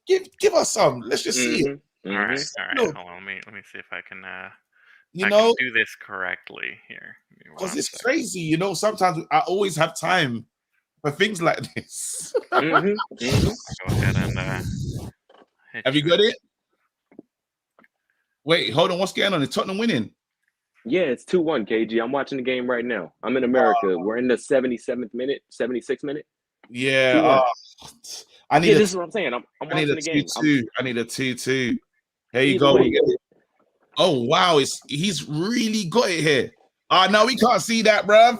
give us some. Let's just see it. All right. Hold on. Let me see if I can can do this correctly here. Because it's crazy, sometimes I always have time for things like this. Mhm, mhm. Go ahead and Have you got it? Wait, hold on. What's going on? Is Tottenham winning? Yeah, it's 2-1, KG. I'm watching the game right now. I'm in America. We're in the 77th minute, 76th minute. Yeah. 2-1. I need Yeah, a, this is what I'm saying. I'm I need watching a the game. 2-2. I need a 2-2. Here you Either go. way. Oh wow, he's really got it here. No, we can't see that, bruv.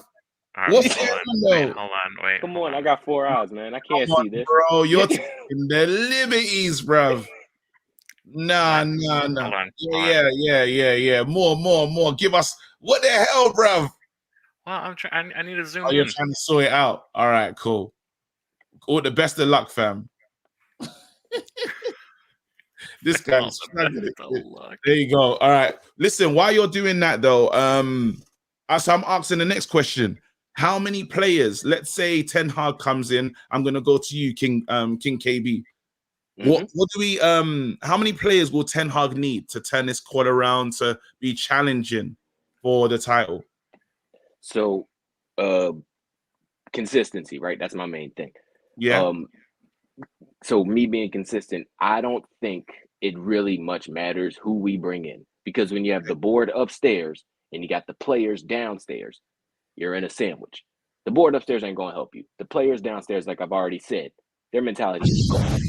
All right, What's hold going on, on, wait, though? hold on, wait. Come hold on, I got 4 eyes, man. I can't Come on, see this. bro. You're taking the liberties, bruv. Nah. Hold on. Yeah. More. Give us what the hell, bruv? Well, I'm trying. I need to zoom Oh, you're in. trying to sort it out. All right, cool. All the best of luck, fam. This guy's struggling. There you go. All right. Listen, while you're doing that, though, so I'm asking the next question. How many players, let's say Ten Hag comes in, I'm gonna go to you, King KB. What do we how many players will Ten Hag need to turn this squad around to be challenging for the title? So consistency, right? That's my main thing. Yeah. So me being consistent, I don't think it really much matters who we bring in, because when you have the board upstairs and you got the players downstairs, you're in a sandwich. The board upstairs ain't going to help you. The players downstairs, like I've already said, their mentality is gone.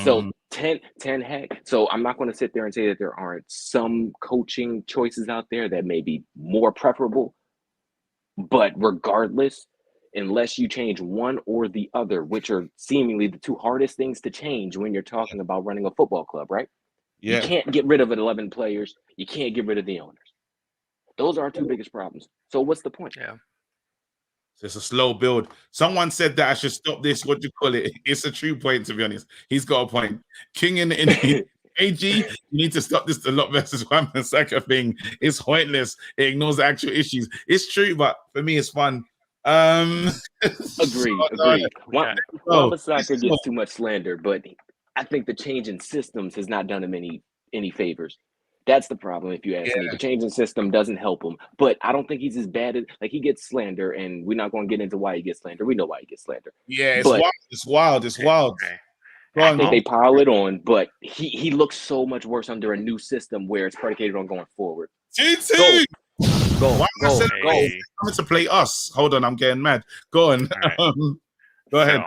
So 10 Hag. So I'm not going to sit there and say that there aren't some coaching choices out there that may be more preferable, but regardless, unless you change one or the other, which are seemingly the two hardest things to change when you're talking about running a football club, right? Yeah. You can't get rid of 11 players. You can't get rid of the owners. Those are our two biggest problems. So what's the point? Yeah. It's a slow build. Someone said that I should stop this. What do you call it? It's a true point, to be honest. He's got a point. King in AG, you need to stop this. The lot versus Wan-Bissaka thing. It's pointless. It ignores the actual issues. It's true, but for me, it's fun. Agree. Wan-Bissaka So, gets too much slander, but I think the change in systems has not done him any favors. That's the problem, if you ask me. The change in system doesn't help him, but I don't think he's as bad as, like, he gets slander, and we're not going to get into why he gets slander. We know why he gets slander. Yeah, it's wild. It's wild. Okay. I think they pile it on, but he looks so much worse under a new system where it's predicated on going forward. G2! Go. Coming to play us. Hold on, I'm getting mad. Go on. Right. Go ahead. So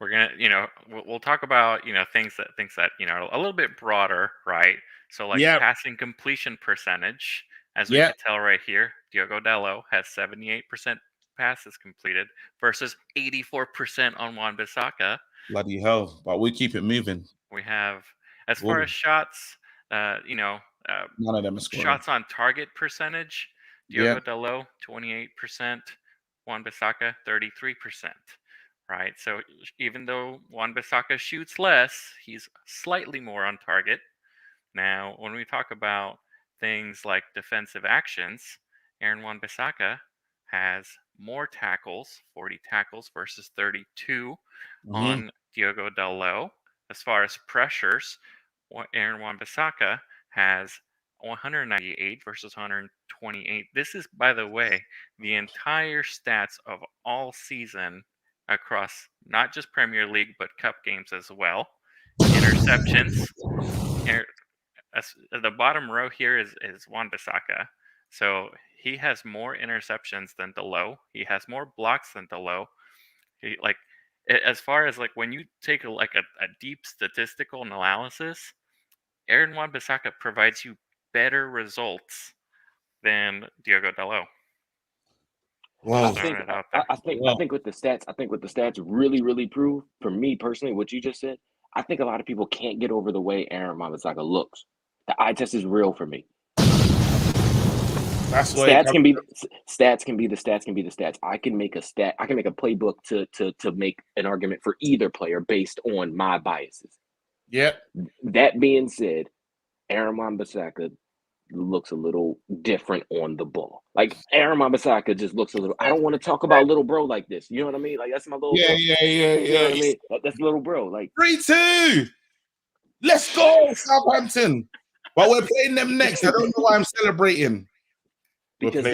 we're gonna, we'll talk about things that a little bit broader, right? So like passing completion percentage, as we can tell right here, Diogo Dalot has 78% passes completed versus 84% on Wan-Bissaka. Bloody hell! But we keep it moving. We have, as far as shots, none of them are scoring. shots on target percentage. Diogo Dalot 28%, Wan-Bissaka 33%. Right, so even though Wan-Bissaka shoots less, he's slightly more on target. Now, when we talk about things like defensive actions, Aaron Wan-Bissaka has more tackles, 40 tackles versus 32 on Diogo Dalot. As far as pressures, Aaron Wan-Bissaka has 198 versus 128. This is, by the way, the entire stats of all season across not just Premier League, but Cup games as well. Interceptions. The bottom row here is Wan-Bissaka. So he has more interceptions than Dalot. He has more blocks than Dalot. As far as when you take a deep statistical analysis, Aaron Wan-Bissaka provides you better results than Diogo Dalot. Wow. I think with the stats really prove, for me personally, what you just said, I think a lot of people can't get over the way Aaron Wan-Bissaka looks. The eye test is real for me. Stats can be the stats. I can make a playbook to make an argument for either player based on my biases. Yep. That being said, Aaron Wan-Bissaka looks a little different on the ball. Like, Aaron Wan-Bissaka just looks a little. I don't want to talk about little bro like this. You know what I mean? Like, that's my little bro. Yeah. You know what I mean? That's little bro. Like 3-2. Let's go, Southampton. But we're playing them next. I don't know why I'm celebrating. Because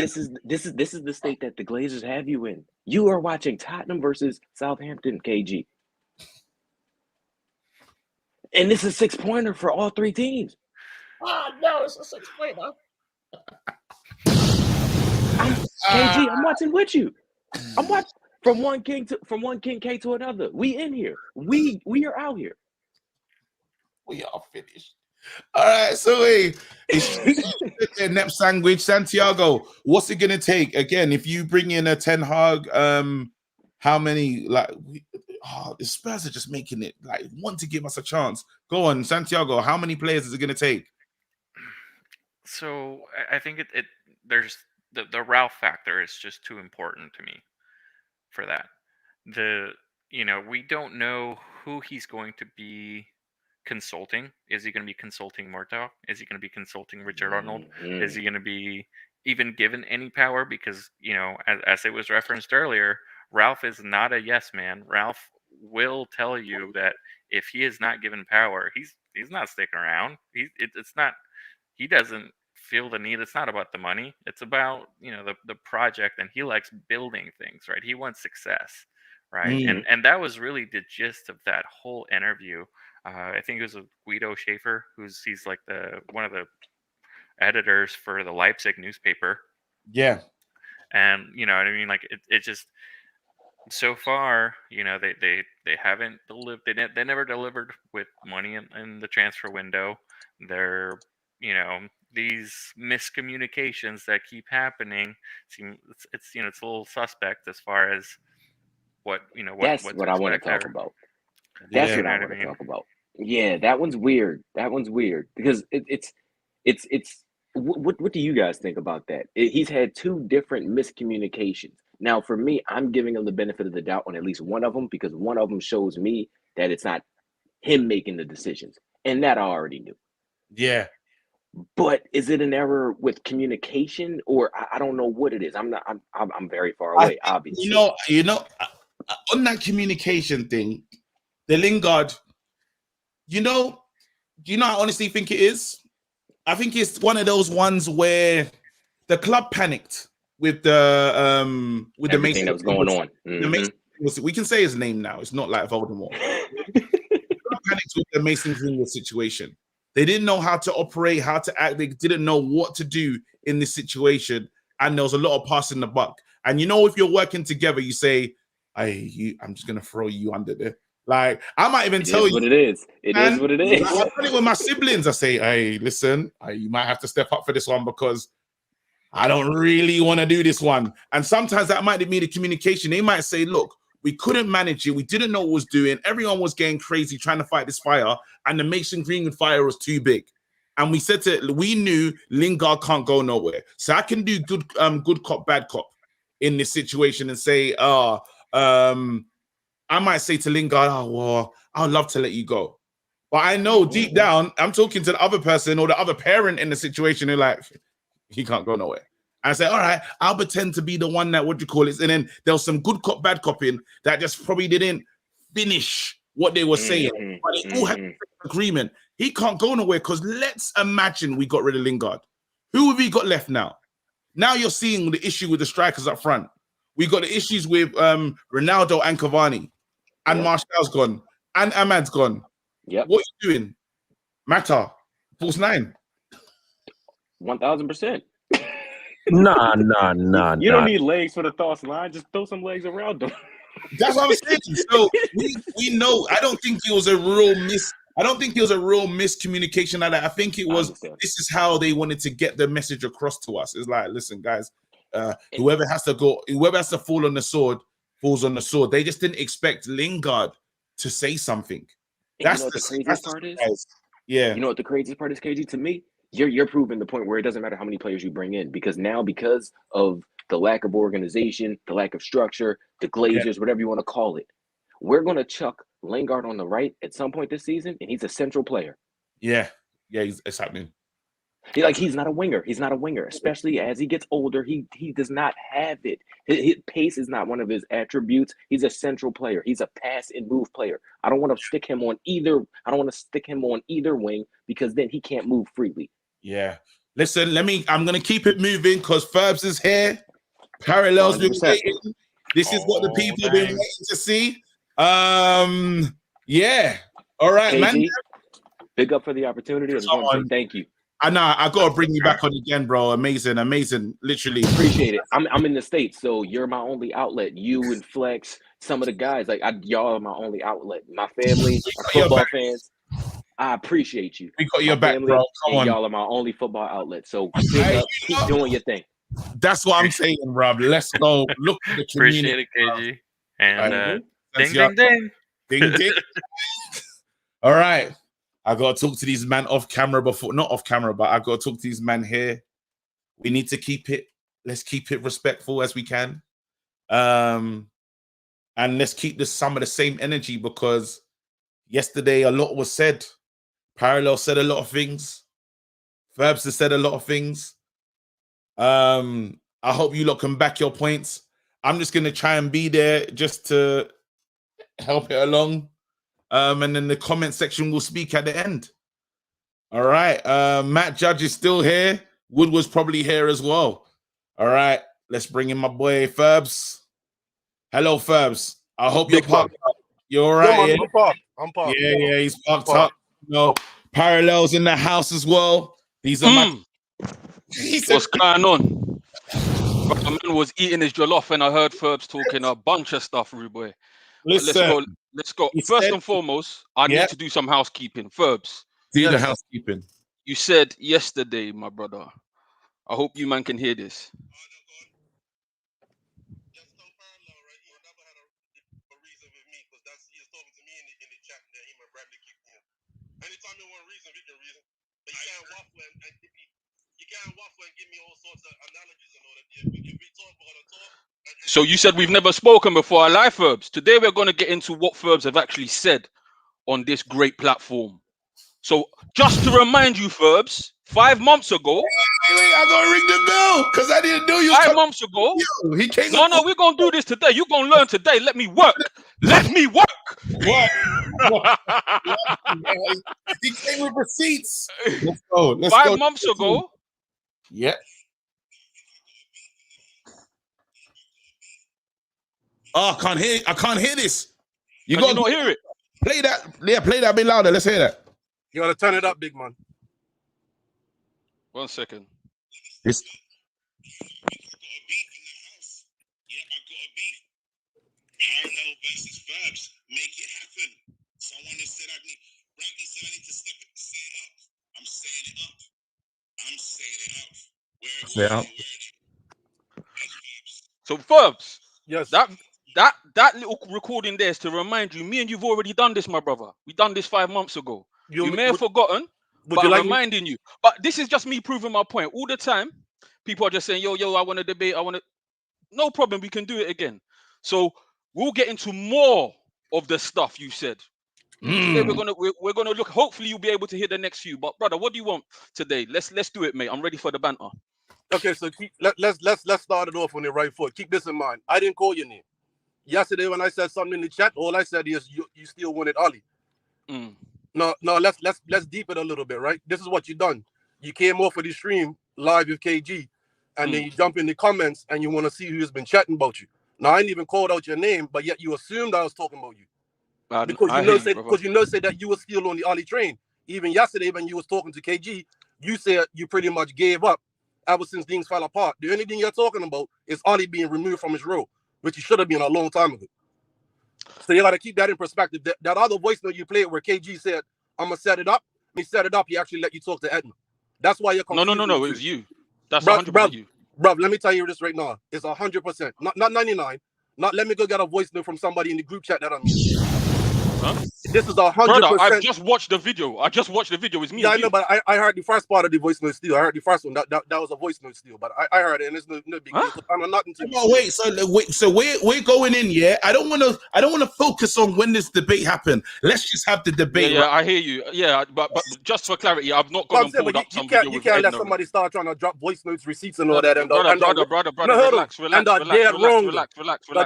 this is the state that the Glazers have you in. You are watching Tottenham versus Southampton, KG. And this is 6-pointer for all three teams. Oh no, it's a 6-pointer. KG, I'm watching with you. I'm watching from one King K to another. We in here. We are out here. We are finished. All right, so it's Nep sandwich. Santiago, what's it gonna take? Again, if you bring in a Ten Hag, how many the Spurs are just making it like want to give us a chance. Go on, Santiago, how many players is it gonna take? So I think there's the Ralph factor is just too important to me for that. We don't know who he's going to be consulting. Is he going to be consulting Murtaugh? Is he going to be consulting Richard Arnold? Is he going to be even given any power? Because, as it was referenced earlier, Ralph is not a yes man. Ralph will tell you that if he is not given power, he's not sticking around. It's not. He doesn't feel the need. It's not about the money. It's about the project, and he likes building things, right? He wants success, right? And that was really the gist of that whole interview. I think it was Guido Schaefer, he's like one of the editors for the Leipzig newspaper. Yeah. And you know what I mean? Like it just so far, they haven't delivered. They never delivered with money in the transfer window. They're these miscommunications that keep happening. It's a little suspect as far as what That's what what I want to talk about. That's what I want to talk about. Yeah, that one's weird. Because it's what do you guys think about that? He's had two different miscommunications. Now, for me, I'm giving him the benefit of the doubt on at least one of them, because one of them shows me that it's not him making the decisions, and that I already knew. Yeah. But is it an error with communication, or I don't know what it is? I'm very far away, obviously. On that communication thing, the Lingard, I honestly think it is. I think it's one of those ones where the club panicked with the everything that was going on. We can say his name now. It's not like Voldemort. Panicked with the Mason Greenwood situation. They didn't know how to operate, how to act. They didn't know what to do in this situation, and there was a lot of passing the buck. And if you're working together, you say, I'm just gonna throw you under there. Like, I might even tell you what it is. It is what it is. I've done it with my siblings. I say, hey, listen, you might have to step up for this one because I don't really want to do this one. And sometimes that might be the communication. They might say, look, we couldn't manage it. We didn't know what was doing. Everyone was getting crazy trying to fight this fire, and the Mason Greenwood fire was too big. And we knew Lingard can't go nowhere. So I can do good cop, bad cop in this situation and say, I might say to Lingard, well, I'd love to let you go. But I know deep down, I'm talking to the other person or the other parent in the situation who're like, he can't go nowhere. And I say, all right, I'll pretend to be the one that, And then there was some good cop, bad coping that just probably didn't finish what they were saying. But they all had an agreement. He can't go nowhere because let's imagine we got rid of Lingard. Who have we got left now? Now you're seeing the issue with the strikers up front. We got the issues with Ronaldo and Cavani. And Martial's gone. And Ahmad's gone. Yep. What are you doing? Mata, false 9. 1000%. Nah. You don't need legs for the toss line. Just throw some legs around them. That's what I'm saying. So we know. I don't think it was a real miscommunication like that. I think it was, this is how they wanted to get the message across to us. It's like, listen, guys, whoever has to fall on the sword, falls on the sword. They just didn't expect Lingard to say something. That's the craziest part is? Yeah. You know what the craziest part is, KG? To me, you're proving the point where it doesn't matter how many players you bring in, because of the lack of organization, the lack of structure, the Glazers, whatever you want to call it, we're going to chuck Lingard on the right at some point this season, and he's a central player. Yeah, it's happening. He's not a winger. He's not a winger, especially as he gets older. He does not have it. His pace is not one of his attributes. He's a central player. He's a pass and move player. I don't want to stick him on either. I don't want to stick him on either wing because then he can't move freely. Yeah. Listen, I'm gonna keep it moving because Ferbs is here. Parallels been 100%. waiting. This is what the people have been waiting to see. Yeah. All right, man. KG, big up for the opportunity. I just want to say thank you. I know. I gotta bring you back on again, bro. Amazing. Literally appreciate it. I'm in the States, so you're my only outlet. You and Flex, some of the guys, like y'all are my only outlet. My family, my football fans. I appreciate you. We got your back, bro. Come on. Y'all are my only football outlet. So big up, keep doing your thing. That's what I'm saying, Rob. Let's go. Look at the community. Appreciate it, KG. And ding. Ding, ding. All right. I got to talk to these men off camera before, not off camera, but I got to talk to these men here. We need to let's keep it respectful as we can. And let's keep some of the same energy because yesterday a lot was said. Parallel said a lot of things. Verbs has said a lot of things. I hope you lot can back your points. I'm just going to try and be there just to help it along. And then the comment section will speak at the end. All right. Matt Judge is still here. Wood was probably here as well. All right. Let's bring in my boy Ferbs. Hello, Ferbs. I hope you're parked up. You all right? Yeah, I'm parked. Yeah, he's parked up. No Parallels in the house as well. These are my. What's going on? My man was eating his jollof and I heard Ferbs talking a bunch of stuff, rude boy. Let's go. First and foremost, I need to do some housekeeping. Ferbs. Do the housekeeping. You said yesterday, my brother. I hope you man can hear this. Anytime you want reason, we can reason. But you can't waffle and give me all sorts of analogies and all that. If we talk, we're gonna talk. So you said we've never spoken before. I lie, Ferbs. Today we're going to get into what Ferbs have actually said on this great platform. So just to remind you, Ferbs, 5 months ago. Wait, I gotta ring the bell because I didn't know you. 5 months ago. He came. No, we're gonna do this today. You're gonna learn today. Let me work. Let me work. What? He came with receipts. Let's go. 5 months ago. Yeah. Oh, I can't hear this. You got to not hear it. Play that. Yeah, play that a bit louder. Let's hear that. You gotta turn it up, big man. 1 second. This. Parallel versus Verbs. Make it happen. Someone has said Rangnick said I need to say it up. I'm saying it up. Say it up. So Ferbs. Yes. That little recording there is to remind you, me and you've already done this, my brother. We done this 5 months ago. You may have forgotten, but I'm reminding you. But this is just me proving my point. All the time, people are just saying, yo, I want to debate. No problem. We can do it again. So we'll get into more of the stuff you said. Today we're gonna look. Hopefully you'll be able to hear the next few. But brother, what do you want today? Let's do it, mate. I'm ready for the banter. Okay, so let's start it off on the right foot. Keep this in mind. I didn't call your name. Yesterday when I said something in the chat, all I said is you still wanted Ali. No, let's deep it a little bit, right? This is what you done. You came off of the stream live with KG, and then you jump in the comments and you want to see who's been chatting about you. Now I ain't even called out your name, but yet you assumed I was talking about you. Because you said that you were still on the Ali train. Even yesterday when you was talking to KG, you said you pretty much gave up ever since things fell apart. The only thing you're talking about is Ali being removed from his role, which he should have been a long time ago. So you got to keep that in perspective. That other voice note you played where KG said, I'm going to set it up. When he set it up, he actually let you talk to Edna. That's why you're confused. No. It was you. That's 100% you. Bro, let me tell you this right now. It's 100%. Not 99. Not let me go get a voice note from somebody in the group chat that I'm in. Huh? This is 100%. Brother, I've just watched the video. It's me. Yeah, I know, but I heard the first part of the voice note still. I heard the first one. That was a voice note still. But I heard it, and it's no big deal. I'm nothing to wait. So we're going in. Yeah, I don't want to focus on when this debate happened. Let's just have the debate. Yeah, I hear you. Yeah, but just for clarity, I've not gone and pulled up some video. You can't let somebody start trying to drop voice notes, receipts, and all that.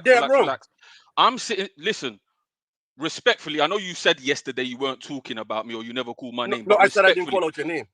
Brother, relax. I'm sitting. Listen. Respectfully, I know you said yesterday you weren't talking about me or you never called my name. No, I said I didn't call out your name.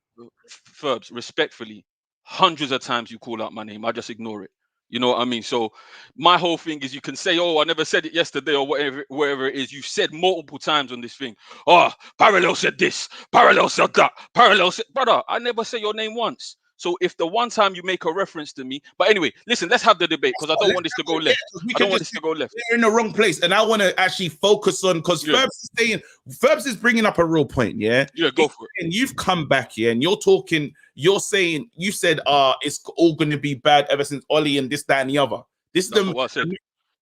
Ferbs, respectfully, hundreds of times you call out my name. I just ignore it. You know what I mean? So my whole thing is you can say, oh, I never said it yesterday or whatever it is. You've said multiple times on this thing. Oh, Parallel said this. Parallel said that. Parallel said, brother, I never say your name once. So if the one time you make a reference to me, but anyway, listen, let's have the debate because I don't want this to go left. I don't want this to go left. They're in the wrong place, and I want to actually focus on because Ferbs is bringing up a real point. Yeah, go for it. And you've come back here, and you're saying you said, it's all going to be bad ever since Ollie and this, that, and the other. This is what I said.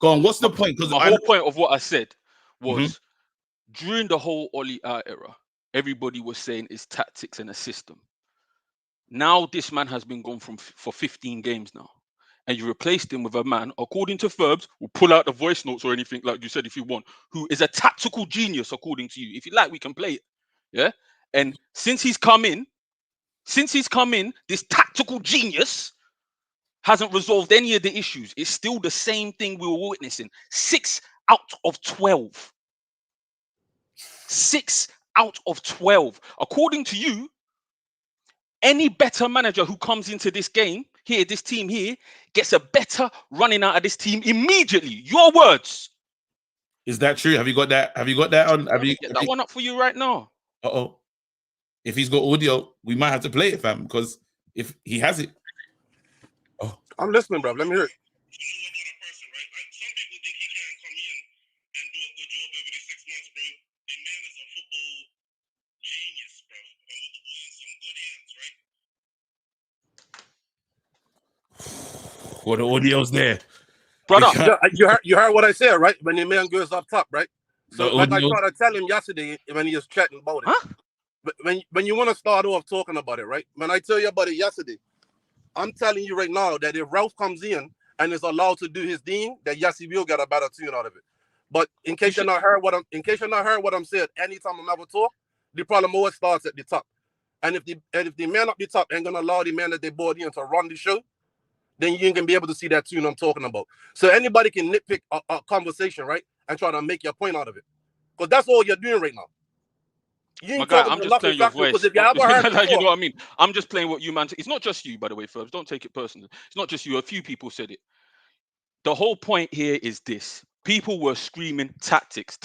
Go on. What's the point? Because my whole point of what I said was during the whole Ollie out era, everybody was saying it's tactics and a system. Now this man has been gone for 15 games now, and you replaced him with a man, according to Ferbs, who pull out the voice notes or anything like you said if you want, who is a tactical genius according to you. If you like, we can play it. Yeah. And since he's come in, this tactical genius hasn't resolved any of the issues. It's still the same thing we were witnessing. 6 out of 12. 6 out of 12. According to you, any better manager who comes into this game here, this team here, gets a better running out of this team immediately. Your words. Is that true? Have you got that? Have you got that on? Have you get that one up for you right now? Uh-oh. If he's got audio, we might have to play it, fam, because if he has it. Oh, I'm listening, bro. Let me hear it. Well, the audio's there, brother. You heard what I said, right? When the man goes up top, right? So like I tried to tell him yesterday when he was chatting about it. Huh? But when you want to start off talking about it, right? When I tell you about it yesterday, I'm telling you right now that if Ralph comes in and is allowed to do his thing, that yes, he will get a better tune out of it. But in case you're not heard what I'm saying, anytime I'm ever talk, the problem always starts at the top. And if the man up the top ain't gonna allow the man that they brought in to run the show, then you ain't gonna be able to see that tune I'm talking about. So anybody can nitpick a conversation, right, and try to make your point out of it, because that's all you're doing right now. You ain't My guy, I'm just playing your voice. If you ever heard before, you know what I mean? I'm just playing what you man. It's not just you, by the way, Ferbs. Don't take it personally. It's not just you. A few people said it. The whole point here is this. People were screaming tactics.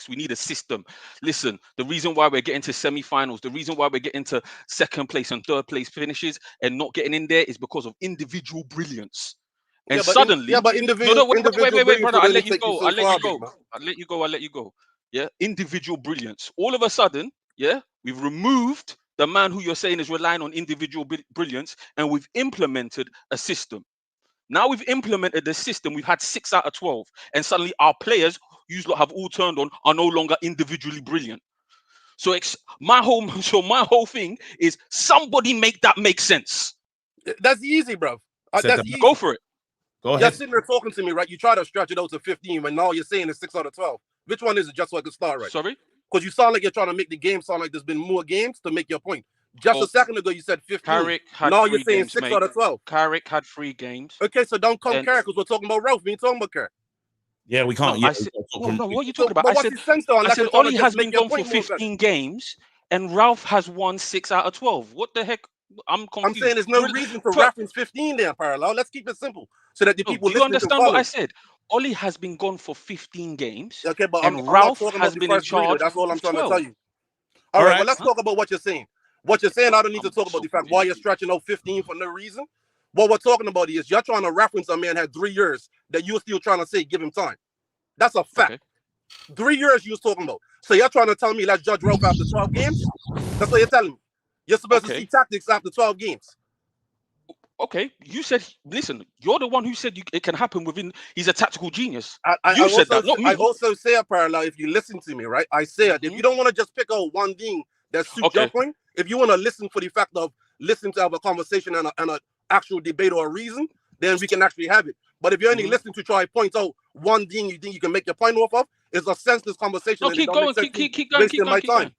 We need a system. Listen, the reason why we're getting to semi-finals, the reason why we're getting to second place and third place finishes and not getting in there is because of individual brilliance. And suddenly, but individual. Wait, brother. I'll let you go. Yeah, individual brilliance. All of a sudden, yeah, we've removed the man who you're saying is relying on individual brilliance, and we've implemented a system. Now we've implemented the system. We've had 6 out of 12, and suddenly our players, you lot have all turned on, are no longer individually brilliant. So my whole thing is somebody make that make sense. That's easy, bro. That's easy. Go for it. Go ahead. You're sitting there talking to me, right? You try to stretch it out to 15, when now you're saying it's 6 out of 12. Which one is it? Just so I can start right. Sorry? Because you sound like you're trying to make the game sound like there's been more games to make your point. Just a second ago, you said 15. Now you're saying 6 out of 12. Carrick had 3 games. Okay, so don't come Carrick because we're talking about Ralph. We ain't talking about Carrick. Yeah, we can't. No, what are you talking about? I said Ollie has been gone for 15 games and Ralph has won 6 out of 12. What the heck? I'm confused. I'm saying there's no reason to reference 15 there, Parallel. Let's keep it simple so that the people do you understand what I said? Ollie has been gone for 15 games. Okay, but and Ralph has been in charge. That's all I'm trying to tell you. All right, well, let's talk about what you're saying. What you're saying, I don't need to talk about the fact why you're stretching out 15 for no reason. What we're talking about is you're trying to reference a man had 3 years that you're still trying to say give him time. That's a fact. Okay. 3 years you was talking about. So you're trying to tell me let's judge Ralph after 12 games? That's what you're telling me. You're supposed to see tactics after 12 games. Okay, you said, listen, you're the one who said it can happen within, he's a tactical genius. You said that, not me. I also say a Parallel, if you listen to me, right? I said, if you don't want to just pick out one thing that suits your point, if you want to listen for the fact of listening to have a conversation and an actual debate or a reason, then we can actually have it. But if you're only listening to try to point out one thing you think you can make your point off of, it's a senseless conversation. No, keep going.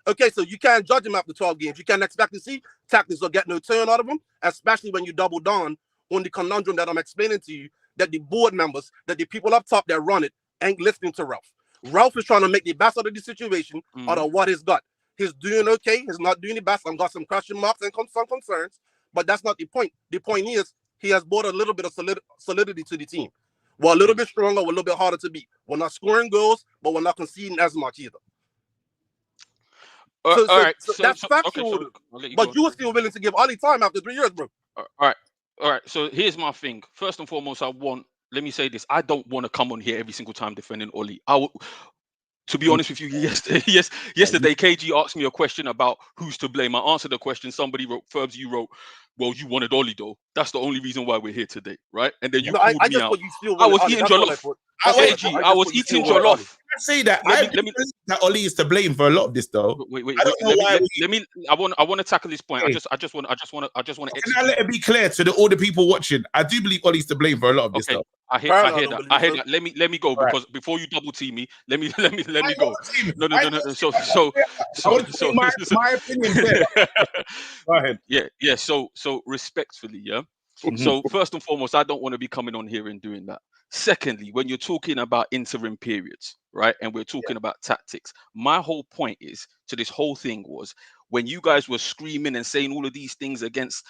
Okay, so you can't judge him after 12 games. You can't expect to see tactics or get no turn out of him, especially when you double down on the conundrum that I'm explaining to you, that the board members, that the people up top that run it ain't listening to Ralph. Ralph is trying to make the best out of the situation out of what he's got. He's doing okay. He's not doing the best. I've got some question marks and some concerns. But that's not the point. The point is he has brought a little bit of solidity to the team. We're a little bit stronger, we're a little bit harder to beat. We're not scoring goals, but we're not conceding as much either. So that's factual. Okay, but you were still willing to give Oli time after 3 years, bro. All right. So here's my thing. First and foremost, let me say this. I don't want to come on here every single time defending Oli. To be honest with you, yesterday KG asked me a question about who's to blame. I answered the question. Somebody wrote, Ferbs, you wrote, well, you wanted Oli though. That's the only reason why we're here today, right? And then you called me out. I was eating jollof. I was eating jollof. I say that. I believe that Oli is to blame for a lot of this, though. Wait. I want to tackle this point. I just want to. Can I let it be clear to all the people watching? I do believe Oli's to blame for a lot of this, though. I hear that. Let me go because before you double team me, let me go. No. So my opinion. Go ahead. Yeah. So respectfully, yeah. So first and foremost, I don't want to be coming on here and doing that. Secondly, when you're talking about interim periods, right, and we're talking about tactics, my whole point is to this whole thing was when you guys were screaming and saying all of these things against,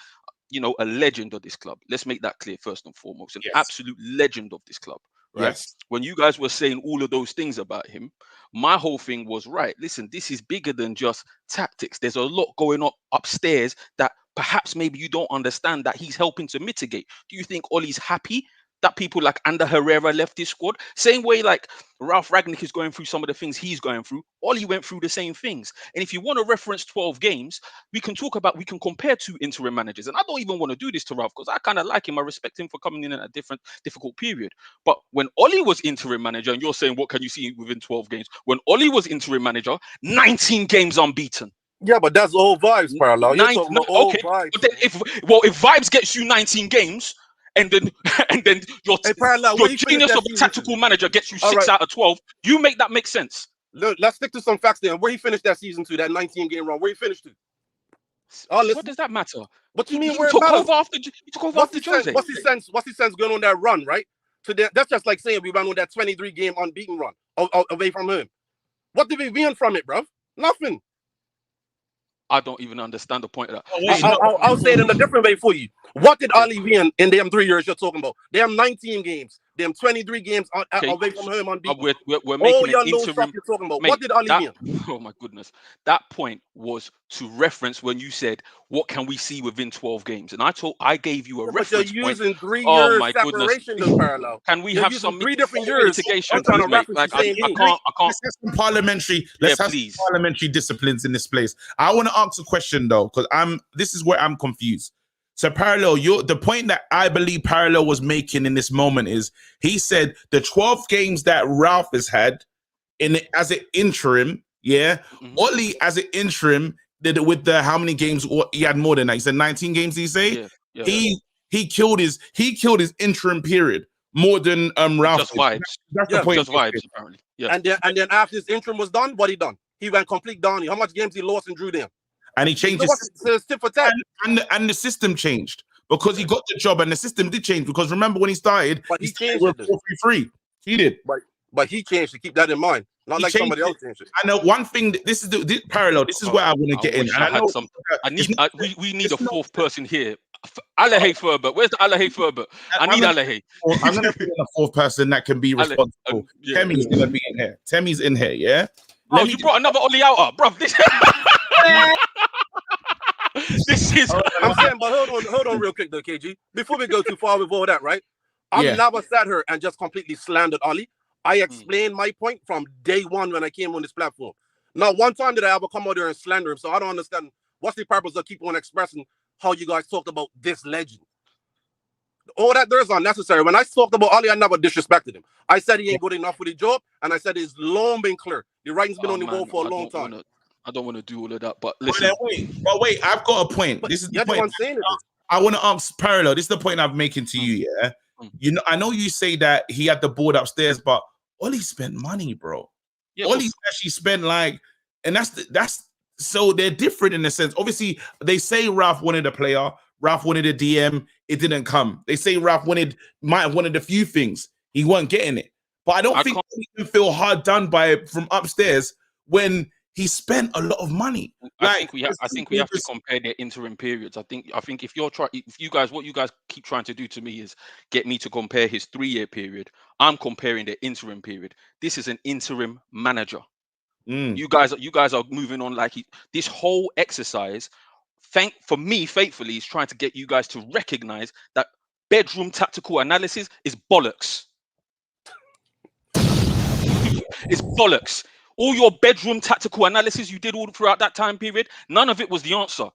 a legend of this club. Let's make that clear first and foremost, an absolute legend of this club, right? Yes. When you guys were saying all of those things about him, my whole thing was, right, listen, this is bigger than just tactics. There's a lot going on upstairs that perhaps maybe you don't understand that he's helping to mitigate. Do you think Oli's happy that people like Ander Herrera left his squad? Same way like Ralph Rangnick is going through some of the things he's going through. Oli went through the same things. And if you want to reference 12 games, we can compare two interim managers. And I don't even want to do this to Ralph because I kind of like him. I respect him for coming in at a difficult period. But when Oli was interim manager, and you're saying, what can you see within 12 games? When Oli was interim manager, 19 games unbeaten. Yeah, but that's all vibes, parallel. Vibes. But then if vibes gets you 19 games, and then your genius of a tactical manager gets you 6 out of 12, you make that make sense. Look, let's stick to some facts then. Where he finished that season to, that 19-game run, where he finished to? What does that matter? What do you mean? You took over after Jose. What's his sense going on that run, right? So that's just like saying we ran on that 23-game unbeaten run away from him. What did we win from it, bro? Nothing. I don't even understand the point of that. I'll say it in a different way for you. What did Ali win in them 3 years you're talking about? Them 19 games, them 23 games away from home unbeaten. We're making an interim. You're talking about. What did Ali win? Oh my goodness. That point was to reference when you said, what can we see within 12 games? And I gave you a reference you're using 3 years separation to parallel. Can we have some 3 different years mitigation? Like, I can't. Let's have some parliamentary disciplines in this place. I want to ask a question though, because this is where I'm confused. So Parallel, the point that I believe Parallel was making in this moment is he said the 12 games that Ralph has had as an interim, Oli as an interim did it with the how many games he had more than that? He said 19 games. Did he say he killed his interim period more than Ralph. Just vibes. That's the point. Just vibes apparently. Yeah. And then after his interim was done, what he done? He went complete down. How much games he lost and drew them? And he changed his and the system changed because he got the job and the system did change because remember when he started, he changed it 4-3-3. He did, but he changed to keep that in mind. Not like somebody else changed it. I know one thing. This is Parallel. This is where I want to get in. And we need a fourth person here. Alahay Ferbert. Where's the Alahay Ferbert? I need Alahay. I'm going to put in a fourth person that can be responsible. Temmie's going to be in here. Temmie's in here. Yeah. Oh, you brought another Oli out, bro. This is. I'm saying, but hold on, real quick, though, KG. Before we go too far with all that, right? I've never sat here and just completely slandered Oli. I explained my point from day one when I came on this platform. Not one time did I ever come out there and slander him. So I don't understand what's the purpose of keep on expressing how you guys talked about this legend. All that there is unnecessary. When I talked about Oli, I never disrespected him. I said he ain't good enough for the job, and I said it's long been clear. The writing's been on the wall for a long time. I don't want to do all of that, but listen. Wait, I've got a point. This is the point. I want to ask Parallel. This is the point I'm making to you, yeah? You know, I know you say that he had the board upstairs, but Oli spent money, bro. Yeah, Oli's actually spent and that's so they're different in a sense. Obviously, they say Ralph wanted a player, Ralph wanted a DM, it didn't come. They say Ralph might have wanted a few things, he wasn't getting it. But I don't think he can feel hard done by from upstairs when he spent a lot of money. I think we have to compare their interim periods. I think if you guys keep trying to do to me is get me to compare his 3-year period. I'm comparing the interim period. This is an interim manager. You guys are moving on like this whole exercise. Faithfully, is trying to get you guys to recognize that bedroom tactical analysis is bollocks. It's bollocks. All your bedroom tactical analysis you did all throughout that time period, none of it was the answer.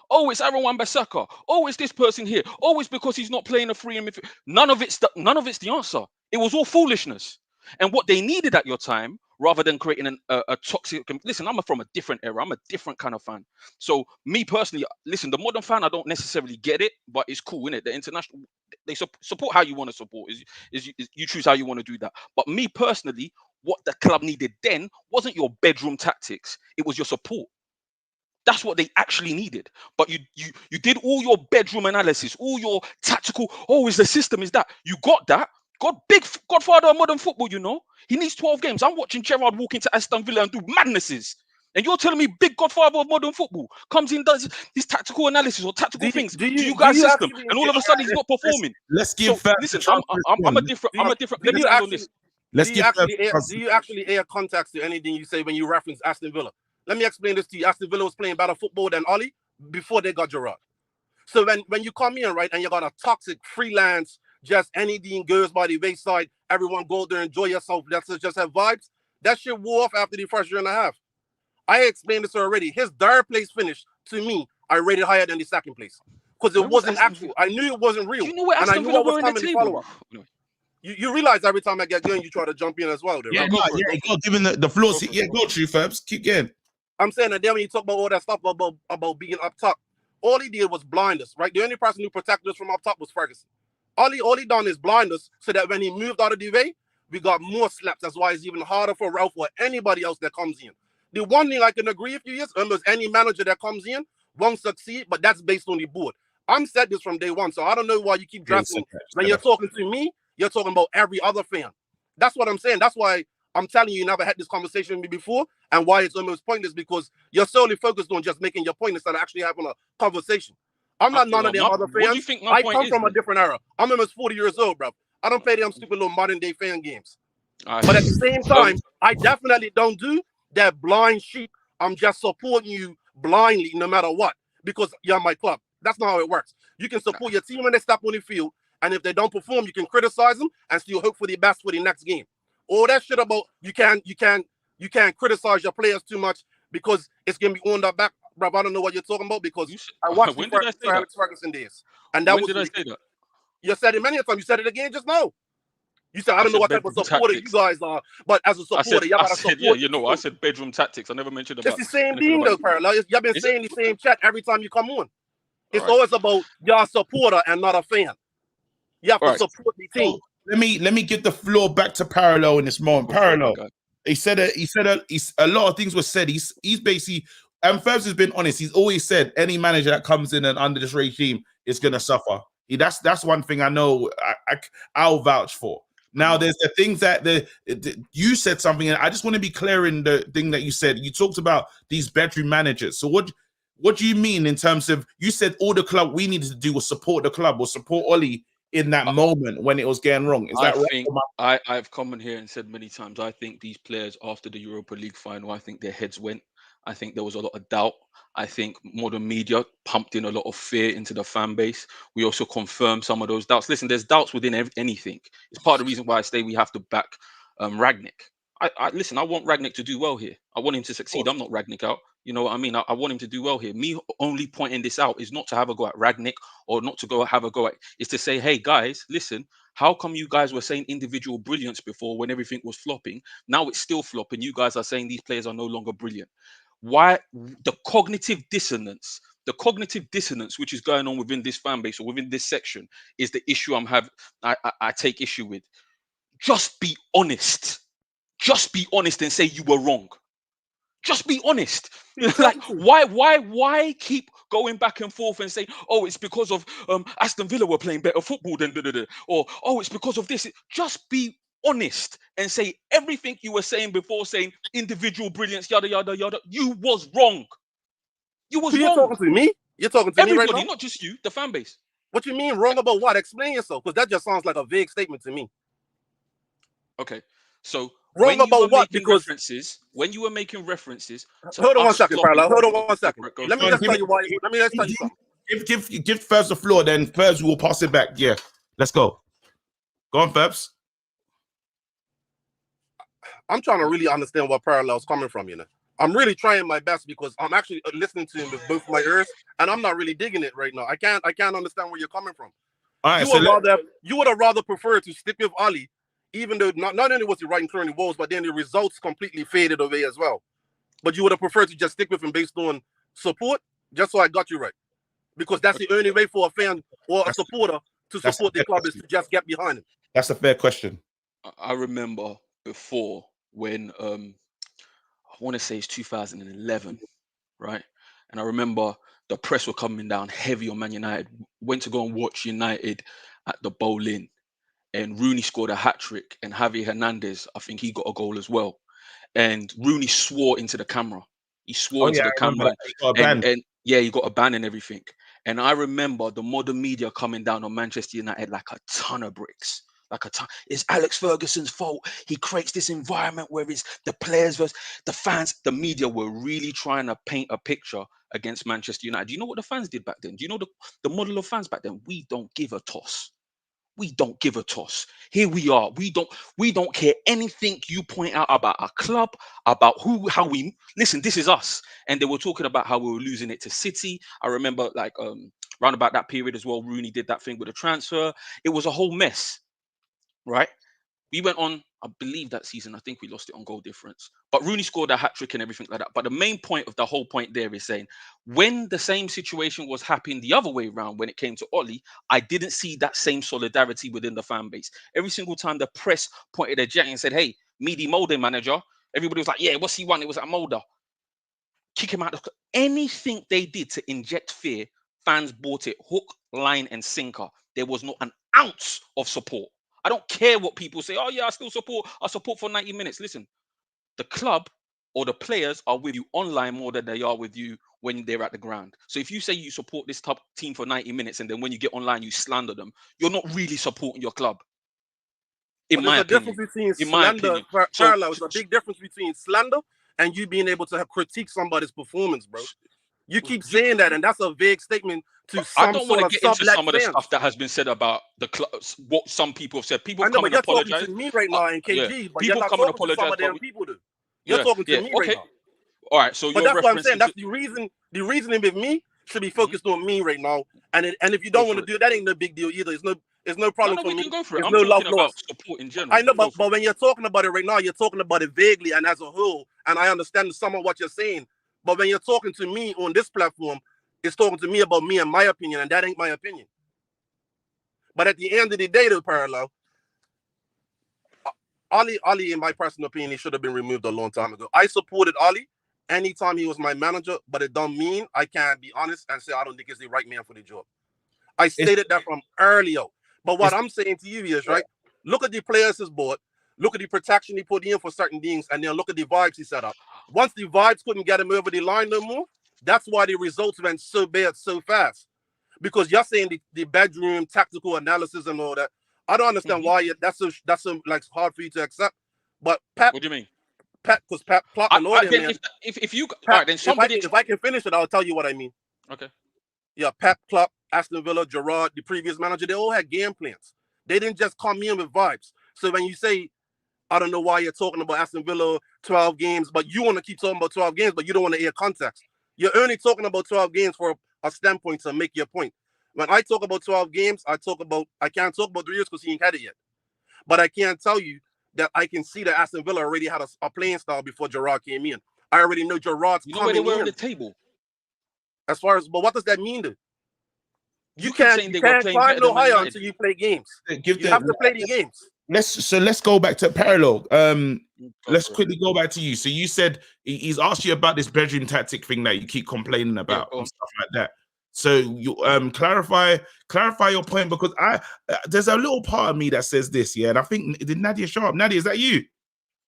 Oh, it's Aaron Wan-Bissaka. Oh, it's this person here. Oh, it's because he's not playing a free midfield. None of it's the answer. It was all foolishness. And what they needed at your time, rather than creating a toxic. Listen, I'm from a different era. I'm a different kind of fan. So me personally, listen, the modern fan, I don't necessarily get it, but it's cool, innit? The international, they support how you want to support. Is you choose how you want to do that. But me personally, what the club needed then wasn't your bedroom tactics. It was your support. That's what they actually needed. But you did all your bedroom analysis, all your tactical. Oh, is the system is that? You got that. Godfather of modern football, you know. He needs 12 games. I'm watching Gerrard walk into Aston Villa and do madnesses. And you're telling me big godfather of modern football comes in, does his tactical analysis or tactical things to you guys' system, and all of a sudden he's not performing. Let's give. Listen, I'm a different. Let me land on this. Do you actually air context to anything you say when you reference Aston Villa? Let me explain this to you. Aston Villa was playing better football than Oli before they got Gerrard. So when you come in, right, and you got a toxic freelance, just anything goes by the wayside, everyone go there, enjoy yourself, let's just have vibes, that shit wore off after the first year and a half. I explained this already. His third place finish, to me, I rated higher than the second place. Because it wasn't actual. I knew it wasn't real. You know what Aston Villa were in the table? You realize every time I get going, you try to jump in as well. Though, right? Go giving the floors. Go true, Fabs. Keep going. I'm saying that then when you talk about all that stuff about being up top, all he did was blind us, right? The only person who protected us from up top was Ferguson. All he done is blind us so that when he moved out of the way, we got more slaps. That's why it's even harder for Ralph or anybody else that comes in. The one thing I can agree with you is almost any manager that comes in won't succeed, but that's based on the board. I'm said this from day one, so I don't know why you keep dressing. When you're talking to me, you're talking about every other fan. That's what I'm saying. That's why I'm telling you never had this conversation with me before, and why it's almost pointless, because you're solely focused on just making your point instead of actually having a conversation. I'm not none of them other fans. I come from a different era. I'm almost 40 years old, bro. I don't play them stupid little modern day fan games. But at the same time, I definitely don't do that blind sheep. I'm just supporting you blindly no matter what, because you're my club. That's not how it works. You can support your team when they step on the field, and if they don't perform, you can criticize them and still hope for the best for the next game. All that shit about you can't criticize your players too much because it's gonna be on their back, bro. I don't know what you're talking about, because I watched the Ferguson days, and that was. Did I say that? You said it many times. You said it again just now. You said I don't know what type of supporter you guys are, but as a supporter, you gotta support. Yeah, you know, I said bedroom tactics. I never mentioned about. It's the same thing though, parallel. You've been saying the same chat every time you come on. It's always about you're a supporter and not a fan. You have to support the team. So, let me get the floor back to Parallel in this moment. Parallel. He said a lot of things were said. He's basically, and Fabs has been honest. He's always said any manager that comes in and under this regime is gonna suffer. That's one thing I know. I'll vouch for. Now, there's the things that you said something, and I just want to be clear in the thing that you said. You talked about these bedroom managers. So what do you mean in terms of, you said all the club we needed to do was support the club or support Oli in that moment when it was getting wrong? Is that right? I've come in here and said many times, I think these players after the Europa League final, I think their heads went. I think there was a lot of doubt. I think modern media pumped in a lot of fear into the fan base. We also confirmed some of those doubts. Listen, there's doubts within anything. It's part of the reason why I say we have to back Rangnick. Listen, I want Rangnick to do well here. I want him to succeed. I'm not Rangnick out. You know what I mean? I want him to do well here. Me only pointing this out is not to have a go at Rangnick or not to have a go at. It's to say, hey guys, listen, how come you guys were saying individual brilliance before when everything was flopping? Now it's still flopping. You guys are saying these players are no longer brilliant. Why the cognitive dissonance which is going on within this fan base or within this section is the issue I take issue with. Just be honest. Just be honest and say you were wrong. Just be honest. Like why keep going back and forth and say, oh, it's because of Aston Villa were playing better football than or oh, it's because of this. Just be honest and say everything you were saying before, saying individual brilliance, yada yada yada, you was wrong. You was wrong. You're talking to me? You're talking to everybody, me right now? not just you, the fan base. What you mean wrong about what? Explain yourself, because that just sounds like a vague statement to me. Okay, so wrong about what? Because when you were making references, hold on 1 second, Parallel. Hold on 1 second. Let me just tell you why. Let me just tell you something. Give Ferbs the floor, then Ferbs will pass it back. Yeah, let's go. Go on, Ferbs. I'm trying to really understand what Parallel's coming from, you know. I'm really trying my best because I'm actually listening to him with both my ears, and I'm not really digging it right now. I can't understand where you're coming from. All right, you would have rather preferred to stick with Ali, even though not only was he right including woes, but then the results completely faded away as well. But you would have preferred to just stick with him based on support, just so I got you right. Because that's the only way for a fan or a supporter to support the club is to just get behind him. That's a fair question. I remember before when I want to say it's 2011, right? And I remember the press were coming down heavy on Man United. Went to go and watch United at the Bowl-in, and Rooney scored a hat-trick, and Javi Hernandez, I think he got a goal as well. And Rooney swore into the camera. He swore into the camera. He got a ban. And yeah, he got a ban and everything. And I remember the modern media coming down on Manchester United like a ton of bricks. Like a ton. It's Alex Ferguson's fault. He creates this environment where it's the players versus the fans. The media were really trying to paint a picture against Manchester United. Do you know what the fans did back then? Do you know the model of fans back then? We don't give a toss. We don't give a toss. Here we are. We don't care anything you point out about our club, about how we listen. This is us. And they were talking about how we were losing it to City. I remember round about that period as well. Rooney did that thing with the transfer. It was a whole mess, right? We went on, I believe that season, I think we lost it on goal difference. But Rooney scored a hat-trick and everything like that. But the main point of the whole point there is saying, when the same situation was happening the other way around, when it came to Oli, I didn't see that same solidarity within the fan base. Every single time the press pointed at Jack and said, hey, Meaty Mulder manager, everybody was like, yeah, what's he want? It was at Mulder. Kick him out. Anything they did to inject fear, fans bought it hook, line, and sinker. There was not an ounce of support. I don't care what people say. Oh, yeah, I support for 90 minutes. Listen, the club or the players are with you online more than they are with you when they're at the ground. So if you say you support this top team for 90 minutes and then when you get online, you slander them, you're not really supporting your club. In my opinion. There's a big difference between slander and you being able to critique somebody's performance, bro. You keep saying that, and that's a vague statement to some I don't sort want to of get into some fans. of the stuff that has been said about the club, what some people have said. People I know, come but and you're apologize. talking to me right now in KG, yeah. but People you're not come and talking to some apologize. of them people do. You're talking to me right now. All right, so but you're that's what I'm saying. referencing That's the reason. The reasoning with me should be focused on me right now. And if you don't want to do it, that ain't no big deal either. It's no problem for me. Can go for it. There's I'm no love talking about lost. support in general. I know, but when you're talking about it right now, you're talking about it vaguely and as a whole. And I understand some of what you're saying. But when you're talking to me on this platform, it's talking to me about me and my opinion, and that ain't my opinion. But at the end of the day, though, Parallel, Ali, in my personal opinion, he should have been removed a long time ago. I supported Ali anytime he was my manager, but it don't mean I can't be honest and say I don't think he's the right man for the job. I stated that from earlier. But what I'm saying to you is, right, look at the players he's bought, look at the protection he put in for certain things, and then look at the vibes he set up. Once the vibes couldn't get him over the line no more, that's why the results went so bad so fast. Because you're saying the bedroom tactical analysis and all that. I don't understand why that's so like hard for you to accept. But Pep, what do you mean? Pep, because Pep Klopp and all them, man. If you Pep, all right, then somebody. If I can finish it, I'll tell you what I mean. Okay. Yeah, Pep, Klopp, Aston Villa, Gerrard, the previous manager, they all had game plans. They didn't just come in with vibes. So when you say, I don't know why you're talking about Aston Villa 12 games, but you want to keep talking about 12 games, but you don't want to hear context. You're only talking about 12 games for a standpoint to make your point. When I talk about 12 games, I can't talk about 3 years because he ain't had it yet. But I can tell you that I can see that Aston Villa already had a playing style before Gerrard came in. I already know Gerrard's coming in. You know where they were on the table. As far as, but what does that mean though? You can't climb no higher until you play games. You have to play the games. Let's go back to Parallel. Let's quickly go back to you. So you said he's asked you about this bedroom tactic thing that you keep complaining about and stuff like that. So you clarify your point, because there's a little part of me that says this, yeah, and I think did Nadia show up? Nadia, is that you?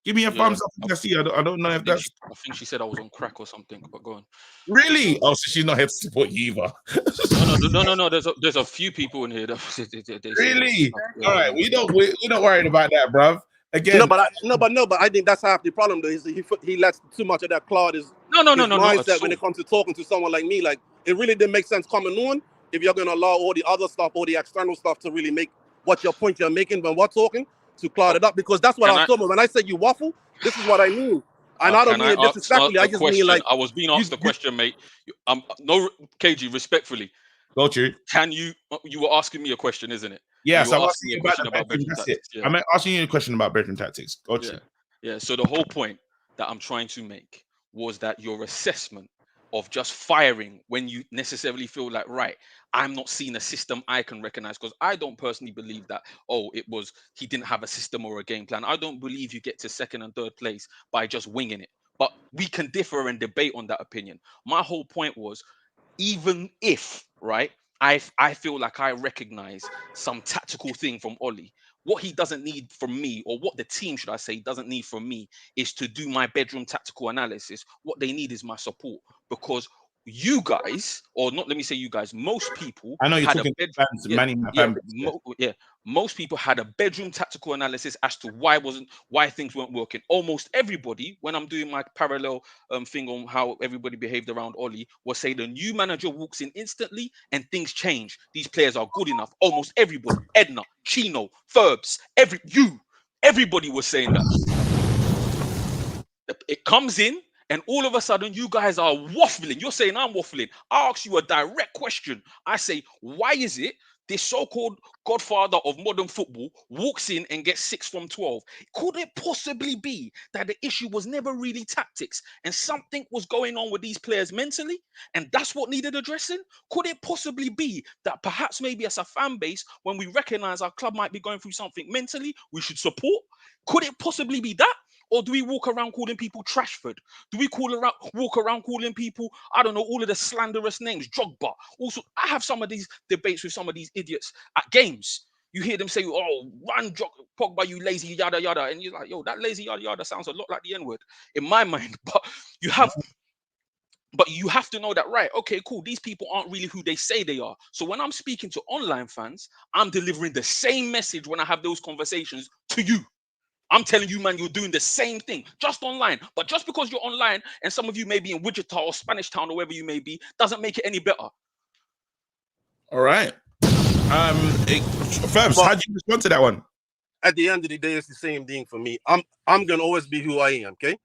Give me a thumbs up. I see. I don't know if that's. I think she said I was on crack or something. But go on. Really? Oh, so she's not here to support you either. No. There's a few people in here that they really. All right, we're not worried about that, bruv. Again, but I think that's half the problem. Though he lets too much of that cloud his mindset when it comes to talking to someone like me. Like, it really didn't make sense coming on if you're going to allow all the other stuff, all the external stuff to really make what your point you're making when we're talking to cloud it up, because that's what I was talking about. When I said you waffle, this is what I mean. And I don't mean it disrespectfully. I just mean like I was being asked the question, mate. No, KG, respectfully. Got you. You were asking me a question, isn't it? Yes, I'm asking you about bedroom tactics. Yeah. I'm asking you a question about bedroom tactics. Got you. Yeah. So the whole point that I'm trying to make was that your assessment of just firing when you necessarily feel like, right, I'm not seeing a system I can recognize, because I don't personally believe that, he didn't have a system or a game plan. I don't believe you get to second and third place by just winging it. But we can differ and debate on that opinion. My whole point was, even if, right, I feel like I recognize some tactical thing from Ollie, what he doesn't need from me, or what the team, should I say, doesn't need from me, is to do my bedroom tactical analysis. What they need is my support, because you guys, or not, let me say you guys, most people, I know you're talking fans, most people had a bedroom tactical analysis as to why things weren't working. Almost everybody, when I'm doing my parallel thing on how everybody behaved around Ollie, was saying the new manager walks in instantly and things change. These players are good enough. Almost everybody, Edna, Chino, Ferbs, everybody was saying that. It comes in, and all of a sudden, you guys are waffling. You're saying I'm waffling. I ask you a direct question. I say, why is it this so-called godfather of modern football walks in and gets 6 from 12? Could it possibly be that the issue was never really tactics and something was going on with these players mentally, and that's what needed addressing? Could it possibly be that perhaps maybe as a fan base, when we recognize our club might be going through something mentally, we should support? Could it possibly be that? Or do we walk around calling people Trashford? Do we walk around calling people, I don't know, all of the slanderous names, Drogba? Also, I have some of these debates with some of these idiots at games. You hear them say, oh, run, Pogba, you lazy, yada, yada. And you're like, yo, that lazy, yada, yada sounds a lot like the N-word in my mind. But you have to know that, right, okay, cool, these people aren't really who they say they are. So when I'm speaking to online fans, I'm delivering the same message when I have those conversations to you. I'm telling you, man, you're doing the same thing, just online. But just because you're online and some of you may be in Wichita or Spanish Town or wherever you may be, doesn't make it any better. All right. Fabs, how do you respond to that one? At the end of the day, it's the same thing for me. I'm gonna always be who I am, okay?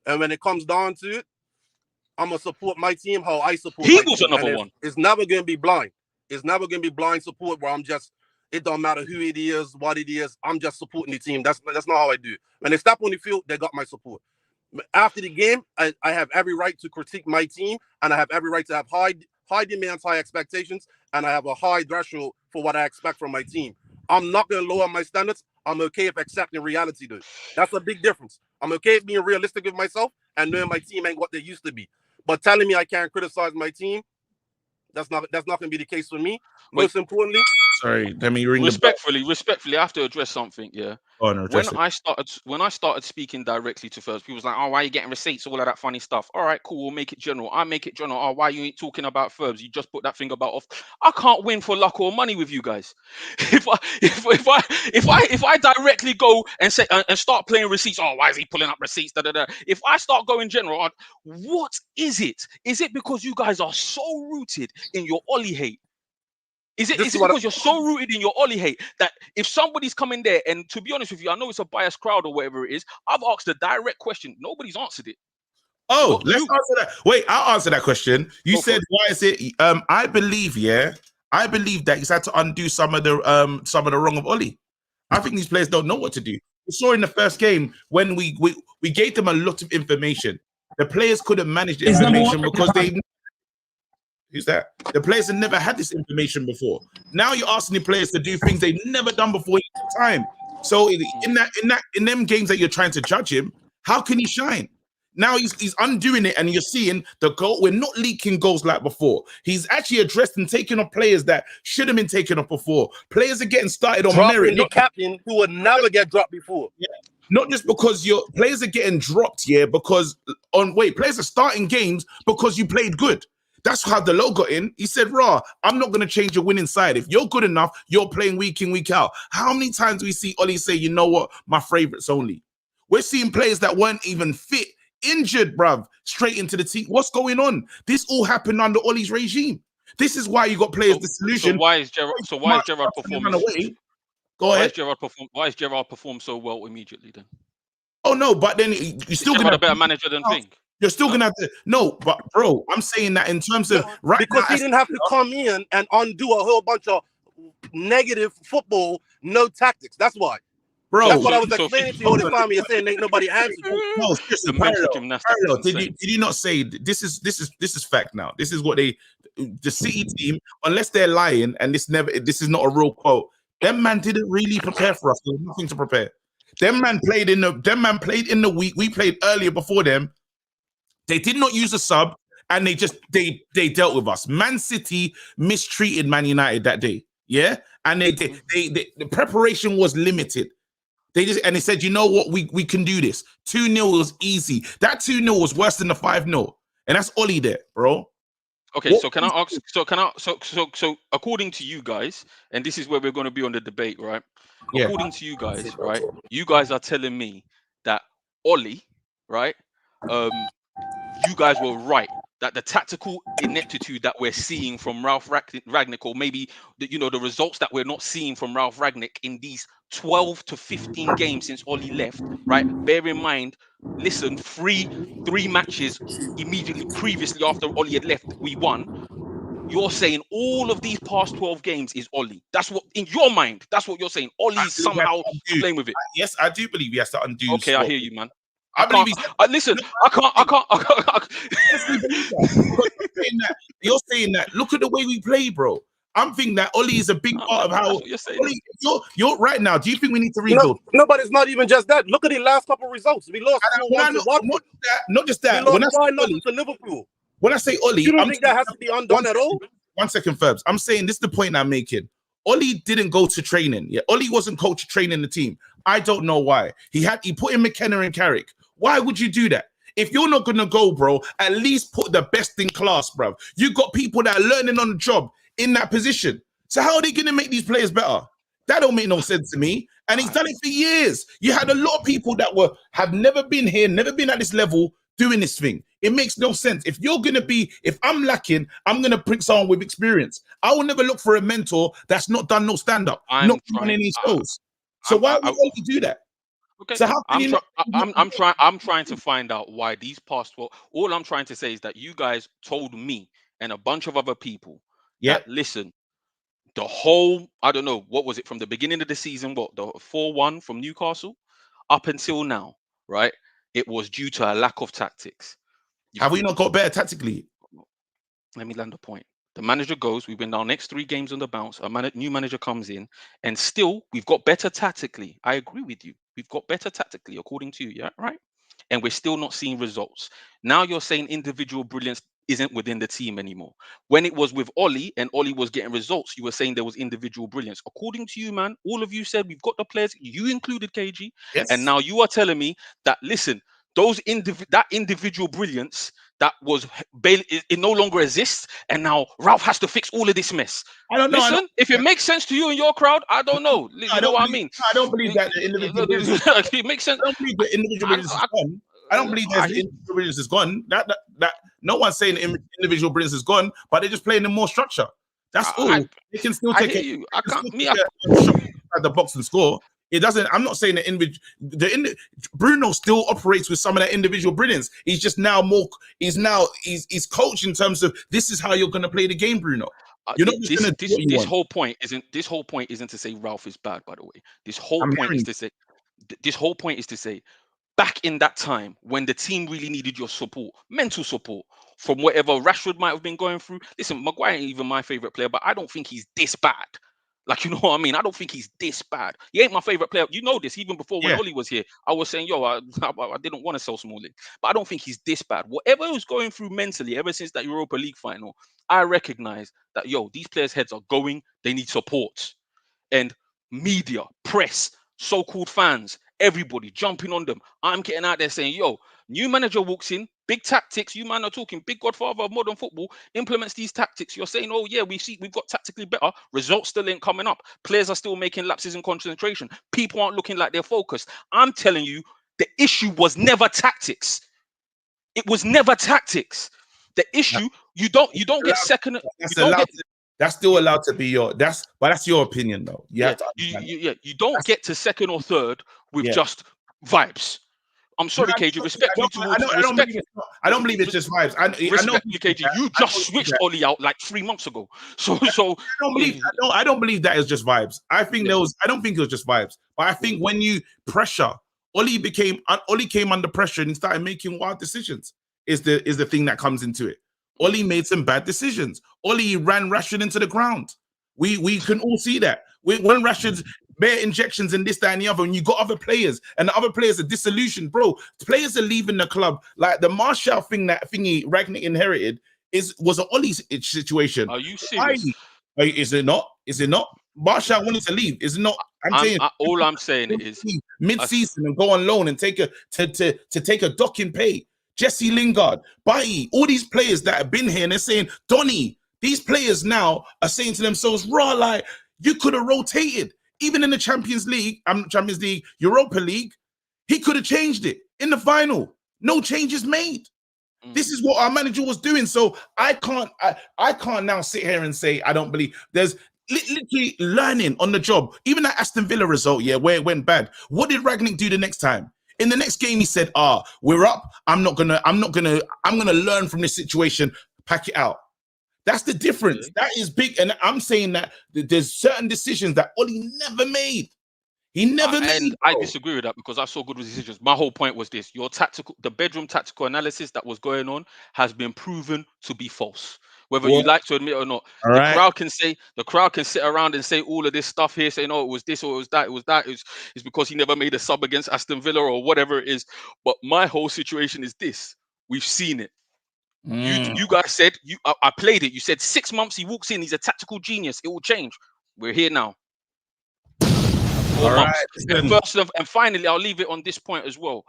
And when it comes down to it, I'm gonna support my team how I support my team. He was another one. It's never gonna be blind. It's never gonna be blind support where it don't matter who it is, what it is. I'm just supporting the team. That's not how I do it. When they step on the field, they got my support. After the game, I have every right to critique my team, and I have every right to have high demands, high expectations, and I have a high threshold for what I expect from my team. I'm not going to lower my standards. I'm okay if accepting reality, though. That's a big difference. I'm okay with being realistic with myself and knowing my team ain't what they used to be. But telling me I can't criticize my team, that's not going to be the case for me. Most importantly, sorry, let me ring respectfully, I have to address something. Yeah. Oh, no, when I started speaking directly to Ferbs, people was like, "Oh, why are you getting receipts? All of that funny stuff." All right, cool. We'll make it general. I make it general. Oh, why you ain't talking about Ferbs? You just put that thing about off. I can't win for luck or money with you guys. If I directly go and say and start playing receipts, oh, why is he pulling up receipts? Da, da, da. If I start going general, what is it? Is it because you guys are so rooted in your Ollie hate? Is it because you're so rooted in your Ollie hate that if somebody's coming there, and to be honest with you, I know it's a biased crowd or whatever it is, I've asked a direct question. Nobody's answered it. Oh, let's answer that. Wait, I'll answer that question. You said, why is it? I believe that he's had to undo some of the wrong of Ollie. I think these players don't know what to do. We saw in the first game when we gave them a lot of information. The players couldn't manage the information because they. Who's that? The players have never had this information before. Now you're asking the players to do things they've never done before in time. So in them games that you're trying to judge him, how can he shine? Now he's undoing it, and you're seeing the goal. We're not leaking goals like before. He's actually addressed and taken off players that should have been taken off before. Players are getting started on merit. The captain who would never get dropped before. Yeah. Not just because your players are getting dropped here because players are starting games because you played good. That's how the low got in. He said, I'm not going to change your winning side. If you're good enough, you're playing week in, week out. How many times do we see Ollie say, you know what, my favorites only? We're seeing players that weren't even fit, injured, bruv, straight into the team. What's going on? This all happened under Ollie's regime. This is why you got players disillusioned. So why is Gerrard performing? Go ahead. Why is Gerrard perform so well immediately then? Oh no, but then you're still gonna have a better manager than Think. You're still gonna have to but bro, I'm saying that in terms of because he didn't have to come in and undo a whole bunch of negative football, no tactics. That's why. Bro, that's what I was explaining to you all the time. You're saying ain't nobody answered. No, did you not say this is fact now? This is what the City team, unless they're lying, and this is not a real quote. Them man didn't really prepare for us. There was nothing to prepare. Them man played in the week. We played earlier before them. They did not use a sub, and they dealt with us. Man City mistreated Man United that day. Yeah, and the preparation was limited. They said, you know what, we can do this. 2-0 was easy. That 2-0 was worse than the 5-0, and that's Ollie there, bro. Okay, so can I ask? So according to you guys, and this is where we're going to be on the debate, right? Yeah. According to you guys, right? You guys are telling me that Ollie, right? You guys were right that the tactical ineptitude that we're seeing from Ralph Rangnick, or maybe the results that we're not seeing from Ralph Rangnick in these 12 to 15 games since Ollie left, right? Bear in mind, listen, three matches immediately previously after Ollie had left, we won. You're saying all of these past 12 games is Ollie. That's what, in your mind, that's what you're saying. Ollie's somehow playing with it. Yes, I do believe he has to undo. Okay, I hear you, man. I believe listen, I can't. You're saying that. Look at the way we play, bro. I'm thinking that Ollie is a big part of how you're saying. Ollie, you're right now. Do you think we need to rebuild? No, but it's not even just that. Look at the last couple of results. We lost not just that. We lost 5-0 to Liverpool. When I say Ollie, you don't think that has to be undone at all? 1 second, Ferbs. I'm saying this is the point I'm making. Ollie didn't go to training. Yeah, Ollie wasn't coach training the team. I don't know why. He put in McKenna and Carrick. Why would you do that? If you're not gonna go, bro, at least put the best in class, bro. You got people that are learning on the job in that position. So how are they gonna make these players better? That don't make no sense to me. And he's done it for years. You had a lot of people that have never been here, never been at this level doing this thing. It makes no sense. If I'm lacking, I'm gonna bring someone with experience. I will never look for a mentor that's not done no stand-up, not done any shows. So why would you do that? Okay, so how can I'm trying to find out why these past. Well, all I'm trying to say is that you guys told me and a bunch of other people. Yeah. Listen, the whole, I don't know, what was it from the beginning of the season? What, the 4-1 from Newcastle up until now, right? It was due to a lack of tactics. Have we not got better tactically? Let me land a point. The manager goes, we win our next 3 games on the bounce. A new manager comes in, and still we've got better tactically. I agree with you. We've got better tactically, according to you, yeah, right? And we're still not seeing results. Now you're saying individual brilliance isn't within the team anymore. When it was with Ollie and Ollie was getting results, you were saying there was individual brilliance. According to you, man, all of you said we've got the players, you included KG, yes. And now you are telling me that, listen, that individual brilliance that was it no longer exists, and now Ralph has to fix all of this mess. I don't know. Listen, if it makes sense to you and your crowd, I don't know. You know what I mean? I don't believe that the individual brilliance. It makes sense. I don't believe the individual brilliance is gone. I don't believe that the individual brilliance is gone. That no one's saying the individual brilliance is gone, but they're just playing in more structure. That's all. They can still take it. I can't. At the box and score. It doesn't. I'm not saying that Bruno still operates with some of that individual brilliance. He's just now more. He's coached in terms of this is how you're going to play the game, Bruno. You're not just going to do what you want. This whole point isn't to say Ralph is bad. By the way, this whole point is to say back in that time when the team really needed your support, mental support from whatever Rashford might have been going through. Listen, Maguire ain't even my favorite player, but I don't think he's this bad. Like, you know what I mean? I don't think he's this bad. He ain't my favorite player. You know this, even before when Oli was here. I was saying, yo, I didn't want to sell Smalling. But I don't think he's this bad. Whatever he was going through mentally ever since that Europa League final, I recognize that, yo, these players' heads are going. They need support. And media, press, so-called fans, everybody jumping on them. I'm getting out there saying, yo, new manager walks in, big tactics. You man are talking big godfather of modern football, implements these tactics. You're saying, oh yeah, we've got tactically better. Results still ain't coming up. Players are still making lapses in concentration. People aren't looking like they're focused. I'm telling you, the issue was never tactics. It was never tactics. The issue, you don't get second. That's still allowed to be your. That's your opinion though. You don't get to second or third with just vibes. I'm sorry, KG. Respect you towards. I don't believe it's just vibes. I know you, KG. You just switched Oli out like 3 months ago. So I don't believe that is just vibes. I think I don't think it was just vibes. But I think when you pressure, Oli came under pressure and started making wild decisions. Is the thing that comes into it. Oli made some bad decisions. Oli ran Rashford into the ground. We can all see that. When Rashford's bare injections and this, that, and the other, and you got other players, and the other players are disillusioned, bro. Players are leaving the club. Like the Martial thing, that thingy Rangnick inherited was an Oli situation. Are you serious? Is it not? Is it not? Martial wanted to leave. Is it not? All I'm saying is mid-season and go on loan and take a docking pay. Jesse Lingard, Bailly, all these players that have been here, and they're saying, Donny, these players now are saying to themselves, raw, like, you could have rotated. Even in the Champions League, Europa League, he could have changed it in the final. No changes made. This is what our manager was doing. So I can't now sit here and say I don't believe. There's literally learning on the job. Even that Aston Villa result, where it went bad. What did Rangnick do the next time? In the next game, he said, we're up. I'm gonna learn from this situation, pack it out. That's the difference. That is big. And I'm saying that there's certain decisions that Oli never made. He never made. And I disagree with that because I saw good decisions. My whole point was this: the bedroom tactical analysis that was going on has been proven to be false. Whether you like to admit it or not, crowd can sit around and say all of this stuff here, saying, "Oh, it was this or it was that." It's because he never made a sub against Aston Villa or whatever it is. But my whole situation is this: we've seen it. You guys said I played it. You said 6 months he walks in, he's a tactical genius. It will change. We're here now. 4 months. And finally, I'll leave it on this point as well.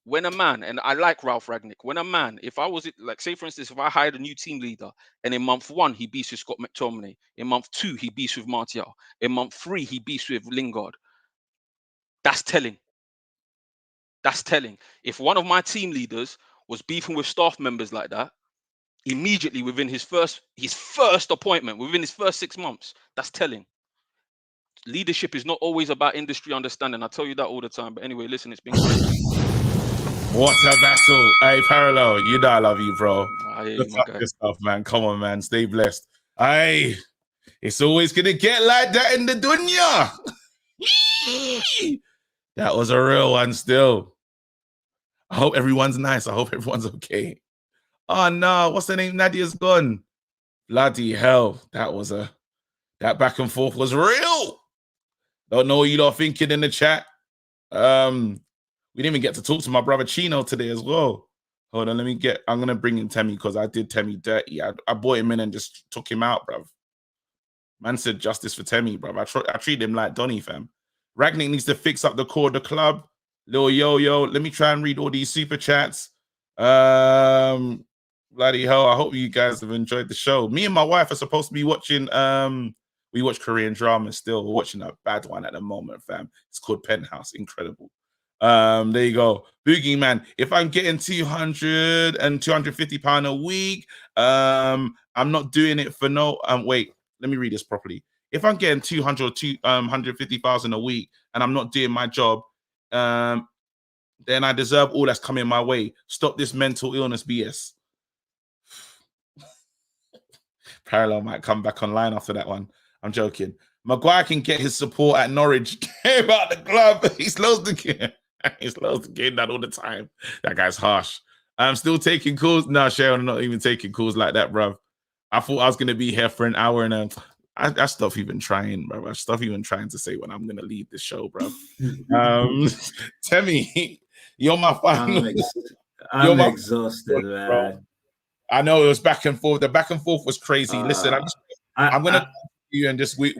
When a man, and I like Ralph Rangnick, if I was like, say for instance, if I hired a new team leader and in month 1 he beats with Scott McTominay, in month 2 he beats with Martial, in month 3 he beats with Lingard, that's telling. That's telling. If one of my team leaders was beefing with staff members like that, immediately within his first appointment, within his first 6 months, that's telling. Leadership is not always about industry understanding. I tell you that all the time. But anyway, listen, it's been great. What a battle. Hey, Parallel, you know I love you, bro. Look up this stuff, man. Come on, man. Stay blessed. Hey, it's always going to get like that in the dunya. That was a real one still. I hope everyone's nice. I hope everyone's okay. Oh, no. What's her name? Nadia's gone. Bloody hell. That back and forth was real. Don't know what you lot are thinking in the chat. We didn't even get to talk to my brother Chino today as well. Hold on, I'm going to bring in Temi because I did Temi dirty. I brought him in and just took him out, bruv. Man said justice for Temi, bruv. I treat him like Donny, fam. Rangnick needs to fix up the core of the club. Lil yo. Let me try and read all these super chats. Bloody hell, I hope you guys have enjoyed the show. Me and my wife are supposed to be watching, we watch Korean drama still. We're watching a bad one at the moment, fam. It's called Penthouse. Incredible. There you go. Boogie Man, if I'm getting 200 and 250 pound a week, I'm not doing it for no wait, let me read this properly. If I'm getting 200 or 150,000 a week and I'm not doing my job, then I deserve all that's coming my way. Stop this mental illness BS. Parallel might come back online after that one. I'm joking. Maguire can get his support at Norwich. Care about the club. He slows the game. He slows the game down all the time. That guy's harsh. I'm still taking calls. No, Sharon, I'm not even taking calls like that, bro. I thought I was going to be here for an hour and I stop even trying, bro. I stop even trying to say when I'm gonna leave this show, bro. Temi, you're my final. I'm exhausted, man. Bro. I know it was back and forth. The back and forth was crazy. Listen, I'm gonna you and just we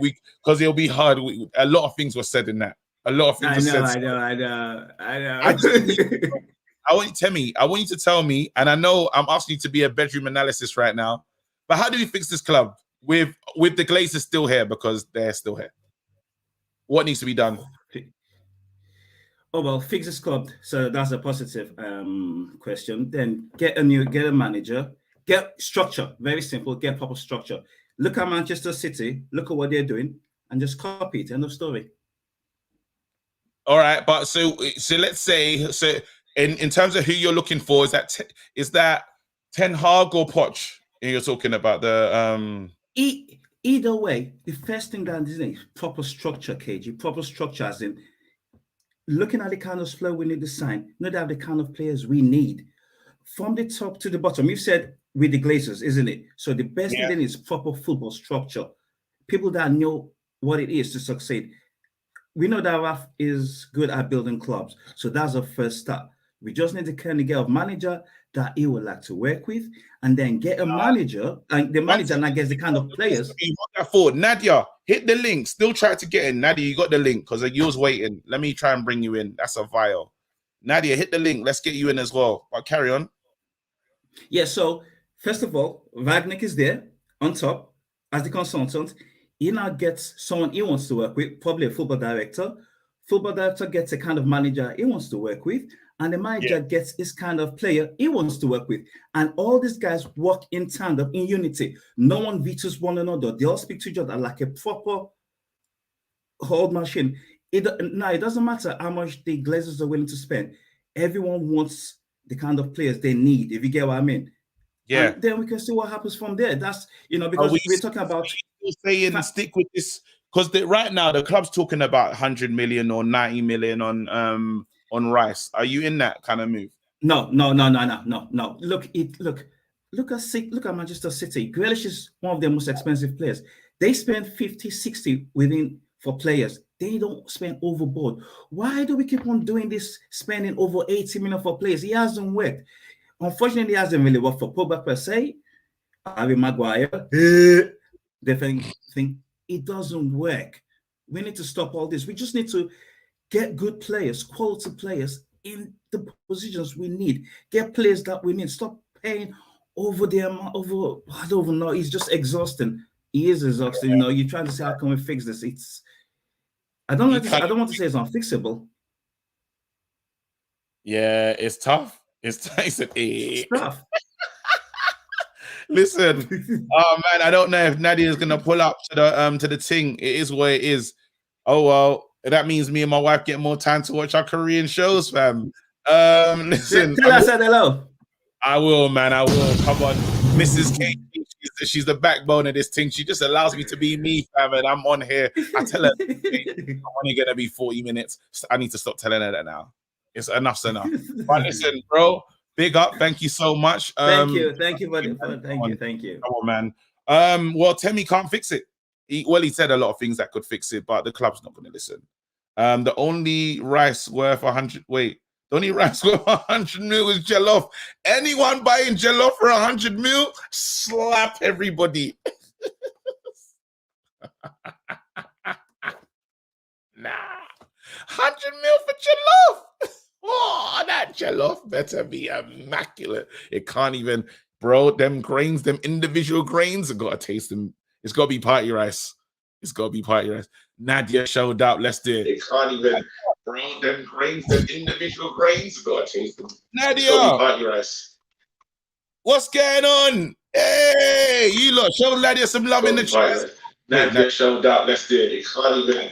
because it'll be hard. A lot of things were said in that. A lot of things were said. I know. I want you to tell me, and I know I'm asking you to be a bedroom analysis right now, but how do we fix this club with the Glazers still here because they're still here? What needs to be done? Oh well, fix this club. So that's a positive question. Then get a manager, get structure. Very simple. Get proper structure. Look at Manchester City. Look at what they're doing, and just copy it. End of story. All right, but so let's say in terms of who you're looking for, is that Ten Hag or Poch? You're talking about the Either way, the first thing that is proper structure, KG. Proper structure as in looking at the kind of flow we need to sign, not have the kind of players we need. From the top to the bottom, you said with the Glazers, isn't it? So the best thing then is proper football structure. People that know what it is to succeed. We know that Raf is good at building clubs. So that's our first step. We just need to kind of get a manager that he would like to work with, and then get a manager, and the manager now gets the kind of players. Nadia, hit the link. Still try to get in. Nadia, you got the link because you was waiting. Let me try and bring you in. That's a vial. Nadia, hit the link. Let's get you in as well. But carry on. Yeah, so first of all, Rangnick is there on top as the consultant. He now gets someone he wants to work with, probably a football director. Football director gets a kind of manager he wants to work with, and the manager gets his kind of player he wants to work with. And all these guys work in tandem, in unity. No one vetoes one another. They all speak to each other like a proper whole machine. It doesn't matter how much the Glazers are willing to spend. Everyone wants the kind of players they need, if you get what I mean. Yeah. And then we can see what happens from there. That's, because we're talking about... saying stick with this, because right now the club's talking about 100 million or 90 million on Rice. Are you in that kind of move? No. Look at Manchester City. Grealish is one of their most expensive players. They spend 50, 60 for players. They don't spend overboard. Why do we keep on doing this, spending over 80 million for players? It hasn't worked. Unfortunately, it hasn't really worked for Pogba per se. Harry Maguire, definitely think it doesn't work. We need to stop all this. We just need to get good players, quality players in the positions we need. Get players that we need. Stop paying over them. I don't even know. It's just exhausting. He is exhausting. You're trying to say, how can we fix this? I don't want to say it's unfixable. Yeah, it's tough. It's tough. Listen, oh man, I don't know if Nadia is gonna pull up to the thing. It is what it is. Oh well, that means me and my wife get more time to watch our Korean shows, fam. Listen, tell us hello. I will, man. I will. Come on, Mrs. K. She's the backbone of this thing. She just allows me to be me, fam, and I'm on here. I tell her I'm only gonna be 40 minutes. I need to stop telling her that now. It's enough's enough. But listen, bro. Big up, thank you so much. Thank you, thank you. Come on, man. Well, Temi can't fix it. He said a lot of things that could fix it, but the club's not going to listen. The only rice worth 100. Wait, the only rice worth 100 mil is jollof. Anyone buying jollof for 100 mil? Slap everybody. Nah, 100 mil for jollof. Oh, that jollof better be immaculate. It can't even, bro, them grains, them individual grains, have got to taste them. It's got to be party rice. Nadia showed up. Let's do it. It can't even, bro, them grains, them individual grains, have got to taste them. Nadia. It's got to be party rice. What's going on? Hey, you lot, show Nadia some love in the chat. Nadia showed up. Let's do it. It can't even.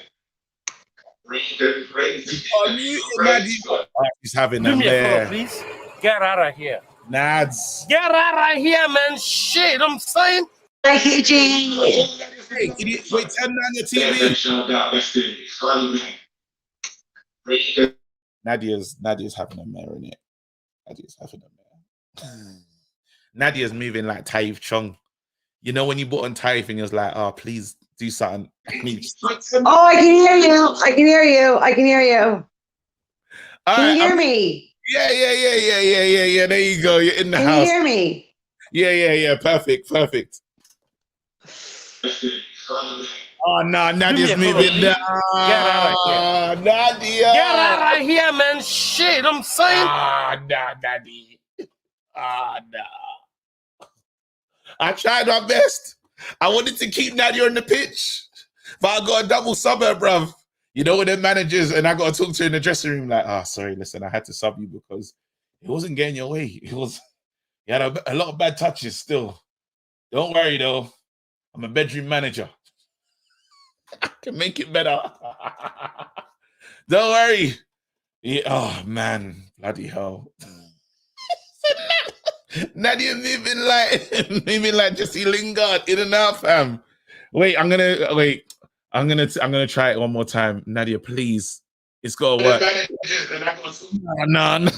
He's having them there. Please get out of here. Nads. Get out of here, man. Shit, I'm saying. Wait, turn down your TV. Nadia's having a mare in it. Nadia's moving like Taif Chong. You know when you bought on Taif and you was like, oh, please do something. Oh, I can hear you. I can hear you. I can hear you. Can you hear me? Yeah. There you go. You're in the Can house. you hear me? Yeah. Perfect. Oh no, Nadia's moving. Get out of here. Nadia. Get out of here, man. Shit, I'm saying. Nadia. No. I tried my best. I wanted to keep Nadia on the pitch, but I got a double sub her, bruv. You know, with the managers, and I got to talk to her in the dressing room, like, sorry, listen, I had to sub you because it wasn't getting your way. You had a lot of bad touches still. Don't worry, though. I'm a bedroom manager. I can make it better. Don't worry. Yeah, oh, man. Bloody hell. Nadia moving like Jesse Lingard in and out, fam. Wait, I'm gonna try it one more time. Nadia, please. It's gotta work. No, Nadia.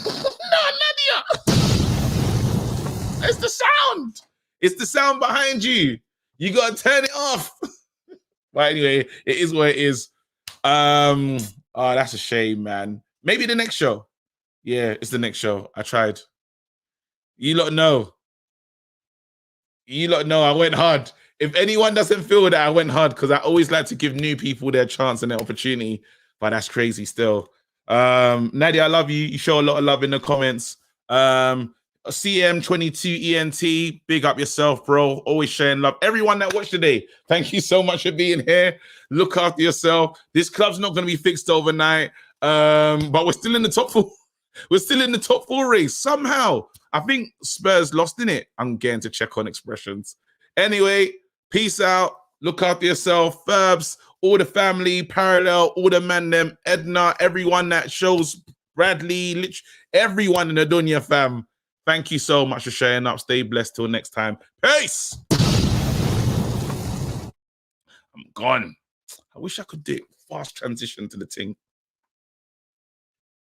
It's the sound. It's the sound behind you. You gotta turn it off. But anyway, it is what it is. Oh, that's a shame, man. Maybe the next show. Yeah, it's the next show. I tried. You lot know I went hard. If anyone doesn't feel that, I went hard because I always like to give new people their chance and their opportunity. But that's crazy still. Nadia, I love you. You show a lot of love in the comments. CM22ENT, big up yourself, bro. Always sharing love. Everyone that watched today, thank you so much for being here. Look after yourself. This club's not going to be fixed overnight. But we're still in the top four. We're still in the top four race somehow. I think Spurs lost in it. I'm getting to check on expressions. Anyway, peace out. Look after yourself. Ferbs, all the family, Parallel, all the man them, Edna, everyone that shows, Bradley, everyone in the Dunya fam. Thank you so much for sharing up. Stay blessed till next time. Peace. I'm gone. I wish I could do fast transition to the thing.